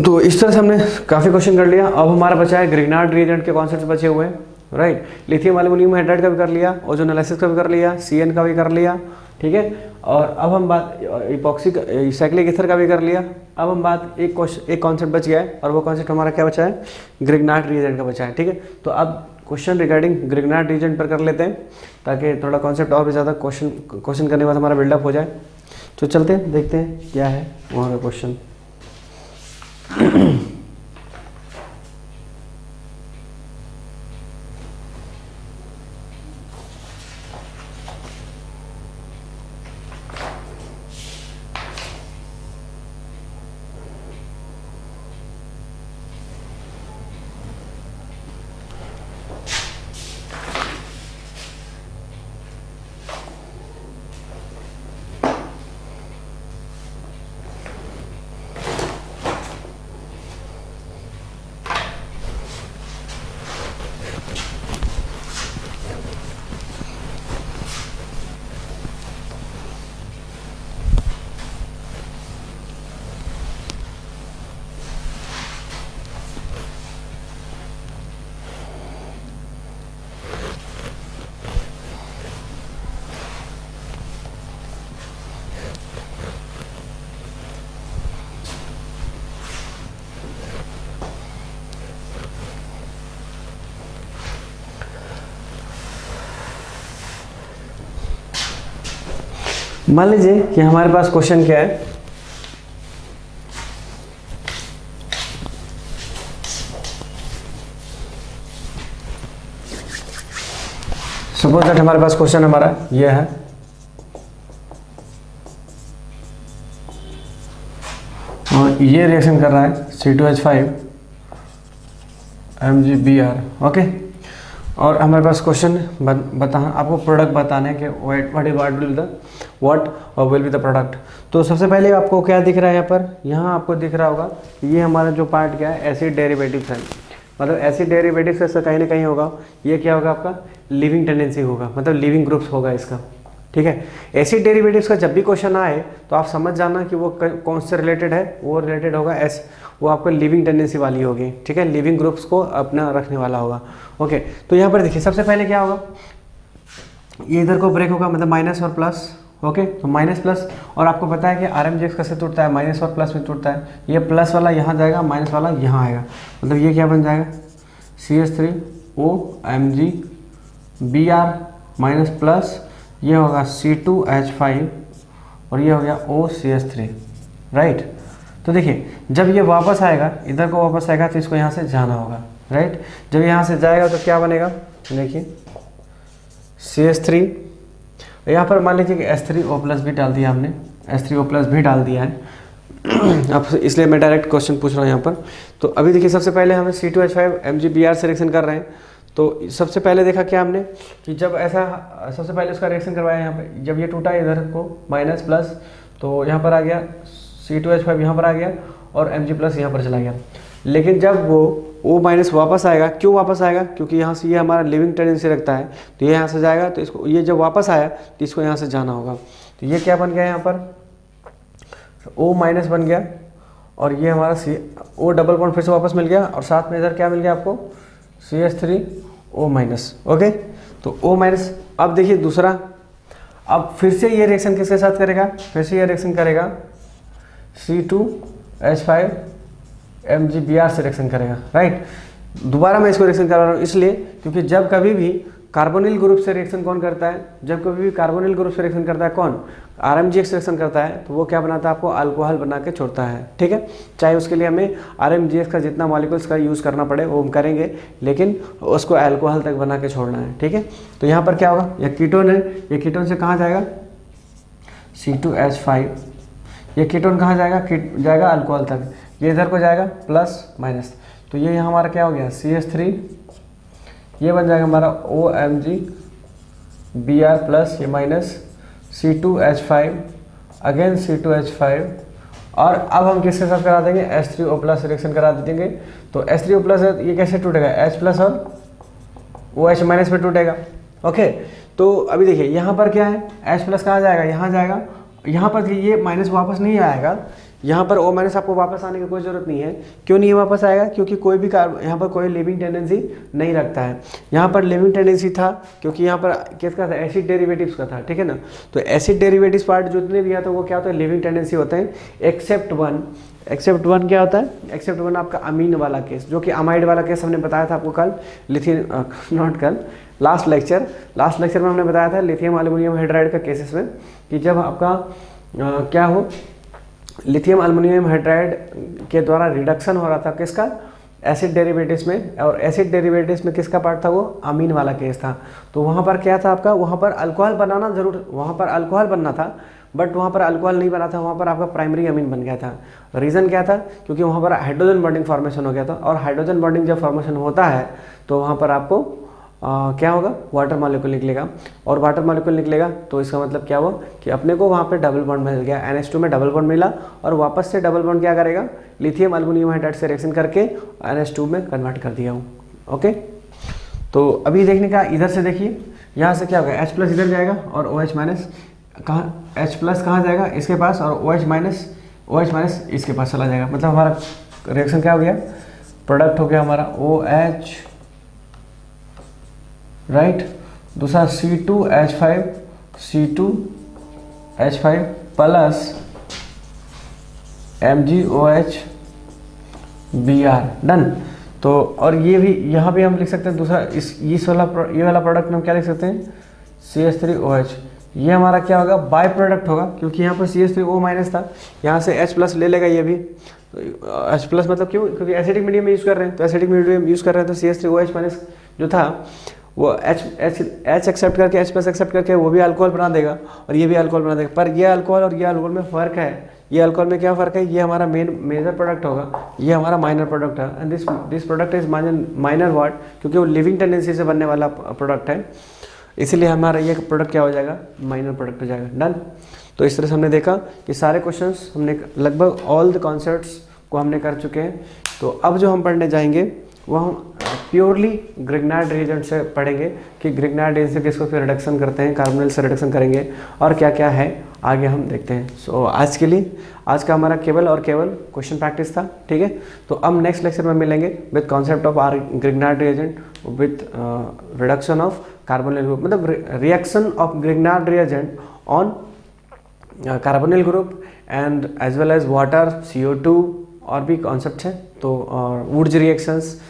तो इस तरह से हमने काफ़ी क्वेश्चन कर लिया। अब हमारा बचा है ग्रिग्नार्ड रिएजेंट के कॉन्सेप्ट बचे हुए हैं, राइट। लिथियम एल्युमिनियम हाइड्राइड का भी कर लिया, ओजोन एनालिसिस का भी कर लिया, CN का भी कर लिया, ठीक है। और अब हम बात इपॉक्सी साइक्लिक ईथर का भी कर लिया। अब हम बात एक कॉन्सेप्ट बच गया है, और वो कॉन्सेप्ट हमारा क्या बचा है, ग्रिग्नार्ड रिएजेंट का बचा है, ठीक है। तो अब क्वेश्चन रिगार्डिंग ग्रिग्नार्ड रिएजेंट पर कर लेते हैं, ताकि थोड़ा कॉन्सेप्ट और भी ज़्यादा क्वेश्चन करने के बाद हमारा बिल्डअप हो जाए। तो चलते हैं, देखते हैं क्या है वहाँ का क्वेश्चन। मान लीजिए कि हमारे पास क्वेश्चन क्या है, सपोज दैट हमारे पास क्वेश्चन हमारा ये है, और ये रिएक्शन कर रहा है C2H5 MgBr, ओके। और हमारे पास क्वेश्चन आपको प्रोडक्ट बताने के what will be the product. तो सबसे पहले आपको क्या दिख रहा है यहाँ पर, यहाँ आपको दिख रहा होगा ये हमारा जो पार्ट क्या है, एसिड डेरिवेटिव्स है। मतलब एसिड डेरिवेटिव्स ऐसा कहीं ना कहीं होगा, ये क्या होगा आपका लिविंग टेंडेंसी होगा, मतलब लिविंग ग्रुप्स होगा इसका, ठीक है। एसिड डेरिवेटिव्स का जब भी क्वेश्चन आए तो आप समझ जाना कि वो कौन से रिलेटेड है, वो रिलेटेड होगा वो आपको लिविंग टेंडेंसी वाली होगी, ठीक है। लिविंग ग्रुप्स को अपना रखने वाला होगा, ओके। तो यहाँ पर देखिए सबसे पहले क्या होगा, ये इधर को ब्रेक होगा, मतलब माइनस और प्लस, ओके। तो माइनस प्लस, और आपको पता है कि RMGX कैसे टूटता है, माइनस और प्लस में टूटता है। ये प्लस वाला यहाँ जाएगा, माइनस वाला यहाँ आएगा, मतलब ये क्या बन जाएगा CH3O MgBr माइनस प्लस, ये होगा C2H5 और ये हो गया OCH3, राइट। तो देखिए जब ये वापस आएगा, इधर को वापस आएगा तो इसको यहाँ से जाना होगा, राइट। जब यहाँ से जाएगा तो क्या बनेगा, देखिए CH3, यहाँ पर मान लीजिए कि H3O प्लस भी डाल दिया हमने, H3O प्लस भी डाल दिया है। अब इसलिए मैं डायरेक्ट क्वेश्चन पूछ रहा हूँ यहाँ पर। तो अभी देखिए सबसे पहले हमें C2H5 MgBr से रिएक्शन कर रहे हैं। तो सबसे पहले देखा क्या हमने कि जब ऐसा सबसे पहले उसका रिएक्शन करवाया यहाँ पे, जब ये टूटा इधर को माइनस प्लस, तो यहाँ पर आ गया C2H5 यहाँ पर आ गया और Mg प्लस यहाँ पर चला गया। लेकिन जब वो O माइनस वापस आएगा, क्यों वापस आएगा? क्योंकि यहाँ से ये हमारा लिविंग टेंडेंसी रखता है, तो ये यहाँ से जाएगा, तो इसको ये जब वापस आया तो इसको यहाँ से जाना होगा। तो ये क्या बन गया यहाँ पर O माइनस बन गया और ये हमारा O डबल बॉन्ड फिर से वापस मिल गया और साथ में इधर क्या मिल गया आपको CH3O माइनस। ओके, तो O माइनस। अब देखिए दूसरा, अब फिर से ये रिएक्शन किसके साथ करेगा? फिर से ये रिएक्शन करेगा C2H5 MgBr से रिएक्शन करेगा, राइट। दोबारा मैं इसको रिएक्शन करा रहा हूँ इसलिए क्योंकि जब कभी भी कार्बोनिल ग्रुप से रिएक्शन कौन करता है? जब कभी भी कार्बोनिल ग्रुप से रिएक्शन करता है कौन? RMGX रिएक्शन करता है, तो वो क्या बनाता है? आपको अल्कोहल बना के छोड़ता है, ठीक है। चाहे उसके लिए हमें RMGX का जितना मॉलिक्यूल्स का यूज़ करना पड़े वो हम करेंगे, लेकिन उसको अल्कोहल तक बना के छोड़ना है, ठीक है। तो यहाँ पर क्या होगा? यह कीटोन है, ये कीटोन से कहाँ जाएगा? C2H5। ये कीटोन कहाँ जाएगा? जाएगा अल्कोहल तक। ये इधर को जाएगा प्लस माइनस, तो ये यहाँ हमारा क्या हो गया? CH3, ये बन जाएगा हमारा OMgBr प्लस ये माइनस C2H5 अगेन C2H5, और अब हम किसके साथ करा देंगे? H3O प्लस रिएक्शन करा देंगे। तो H3O प्लस ये कैसे टूटेगा? H प्लस और OH माइनस पे टूटेगा। ओके, तो अभी देखिए यहाँ पर क्या है? H प्लस कहाँ जाएगा? यहाँ जाएगा। यहाँ पर ये माइनस वापस नहीं आएगा, यहाँ पर O माइनस आपको वापस आने की कोई ज़रूरत नहीं है। क्यों नहीं वापस आएगा? क्योंकि कोई भी यहाँ पर कोई लिविंग टेंडेंसी नहीं रखता है। यहाँ पर लिविंग टेंडेंसी था क्योंकि यहाँ पर किसका था? एसिड डेरिवेटिव्स का था, ठीक है ना। तो एसिड डेरिवेटिव्स पार्ट जितने भी आता है वो क्या होता है? लिविंग टेंडेंसी होते हैं, एक्सेप्ट वन। एक्सेप्ट वन क्या होता है? एक्सेप्ट वन आपका अमीन वाला केस, जो कि अमाइड वाला केस हमने बताया था आपको कल, लिथियम नॉट कल, लास्ट लेक्चर में हमने बताया था लिथियम एल्युमिनियम हाइड्राइड का केसेस में, कि जब आपका क्या हो, लिथियम एल्युमिनियम हाइड्राइड के द्वारा रिडक्शन हो रहा था किसका? एसिड डेरिवेटिव्स में, और एसिड डेरिवेटिव्स में किसका पार्ट था? वो अमीन वाला केस था। तो वहाँ पर क्या था आपका? वहाँ पर अल्कोहल बनाना जरूर, वहाँ पर अल्कोहल बनना था, बट वहाँ पर अल्कोहल नहीं बना था, वहाँ पर आपका प्राइमरी अमीन बन गया था। रीज़न क्या था? क्योंकि वहाँ पर हाइड्रोजन बॉन्डिंग फॉर्मेशन हो गया था, और हाइड्रोजन बॉन्डिंग जब फॉर्मेशन होता है तो वहाँ पर आपको क्या होगा? वाटर मॉलिक्यूल निकलेगा, और वाटर मॉलिक्यूल निकलेगा तो इसका मतलब क्या हुआ कि अपने को वहाँ पे डबल बॉन्ड मिल गया, NH2 में डबल बॉन्ड मिला, और वापस से डबल बॉन्ड क्या करेगा? लिथियम एल्युमिनियम हाइड्राइड से रिएक्शन करके NH2 में कन्वर्ट कर दिया हूँ। ओके, तो अभी देखने का, इधर से देखिए, यहाँ से क्या होगा? H प्लस इधर जाएगा और OH माइनस कहाँ? H प्लस कहाँ जाएगा? इसके पास, और OH माइनस इसके पास चला जाएगा। मतलब हमारा रिएक्शन क्या हो गया? प्रोडक्ट हो गया हमारा OH, राइट। दूसरा C2H5 plus MgOH Br, done. तो और ये भी यहाँ भी हम लिख सकते हैं दूसरा, इस वाला ये वाला प्रोडक्ट में हम क्या लिख सकते हैं? CH3OH। ये हमारा क्या होगा? बाय प्रोडक्ट होगा, क्योंकि यहाँ पर CH3O माइनस था, यहाँ से H प्लस ले लेगा ये भी। तो H प्लस मतलब क्यों? क्योंकि एसिडिक मीडियम में यूज़ कर रहे हैं, तो एसिडिक मीडियम यूज़ कर रहे हैं तो CH3OH माइनस जो था वो H एक्सेप्ट करके H प्लस एक्सेप्ट करके वो भी अल्कोहल बना देगा, और ये भी अल्कोहल बना देगा। पर ये अल्कोहल और ये अल्कोहल में फ़र्क है। ये अल्कोहल में क्या फ़र्क है? ये हमारा मेजर प्रोडक्ट होगा, ये हमारा माइनर प्रोडक्ट है। And this product is minor what? क्योंकि वो लिविंग टेंडेंसी से बनने वाला प्रोडक्ट है, इसीलिए हमारा ये प्रोडक्ट क्या हो जाएगा? माइनर प्रोडक्ट हो जाएगा, डन। तो इस तरह से हमने देखा कि सारे क्वेश्चंस हमने लगभग ऑल द कॉन्सेप्ट्स को हमने कर चुके हैं। तो अब जो हम पढ़ने जाएंगे वो हम प्योरली ग्रिग्नार्ड रिएजेंट से पढ़ेंगे कि ग्रिग्नार्ड रिएजेंट से किसको फिर रिडक्शन करते हैं, कार्बोनिल से रिडक्शन करेंगे, और क्या क्या है आगे हम देखते हैं। सो आज के लिए, आज का हमारा केवल और केवल क्वेश्चन प्रैक्टिस था, ठीक है। तो अब नेक्स्ट लेक्चर में मिलेंगे with concept of R Grignard reagent with reduction of carbonyl group, मतलब reaction of Grignard reagent on carbonyl group and as well as water, CO2 और भी कॉन्सेप्ट है। तो वुड्स रिएक्शंस,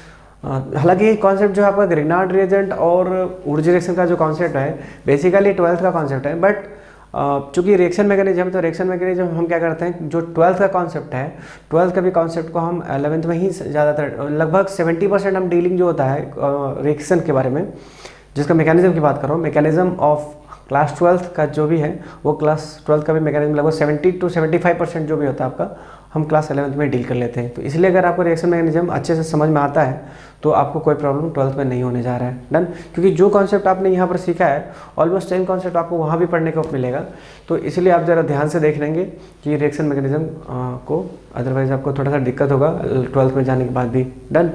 हालांकि ये कॉन्सेप्ट जो आपका ग्रिग्नार्ड रिएजेंट और वुड्स रिएक्शन का जो कॉन्सेप्ट है बेसिकली 12th का कॉन्सेप्ट है, बट चूँकि रिएक्शन मैकेनिज्म, तो रिएक्शन मैकेनिज्म हम क्या करते हैं, जो 12th का कॉन्सेप्ट है, 12th का भी कॉन्सेप्ट को हम 11th में ही ज़्यादातर लगभग 70% हम डीलिंग जो होता है रिएक्शन के बारे में जिसका मैकेनिज्म की बात कर रहा हूँ, मैकेनिज्म ऑफ क्लास 12th का जो भी है वो क्लास 12th का भी मैकेनिज्म लगभग 70 to 75% जो भी होता है आपका, हम क्लास 11th में डील कर लेते हैं। तो इसलिए अगर आपको रिएक्शन मैकेनिज्म अच्छे से समझ में आता है तो आपको कोई प्रॉब्लम 12th में नहीं होने जा रहा है। डन, क्योंकि जो कॉन्सेप्ट आपने यहाँ पर सीखा है ऑलमोस्ट सेम कॉन्सेप्ट आपको वहाँ भी पढ़ने को मिलेगा। तो इसलिए आप ज़रा ध्यान से देख लेंगे कि रिएक्शन मैकेनिज्म को, अदरवाइज आपको थोड़ा सा दिक्कत होगा 12th में जाने के बाद भी। डन,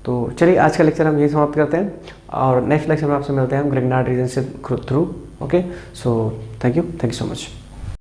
तो चलिए आज का लेक्चर हम यही समाप्त करते हैं और नेक्स्ट लेक्चर में आपसे मिलते हैं हम ग्रिग्नार्ड रीजन से through. Okay, so thank you so much.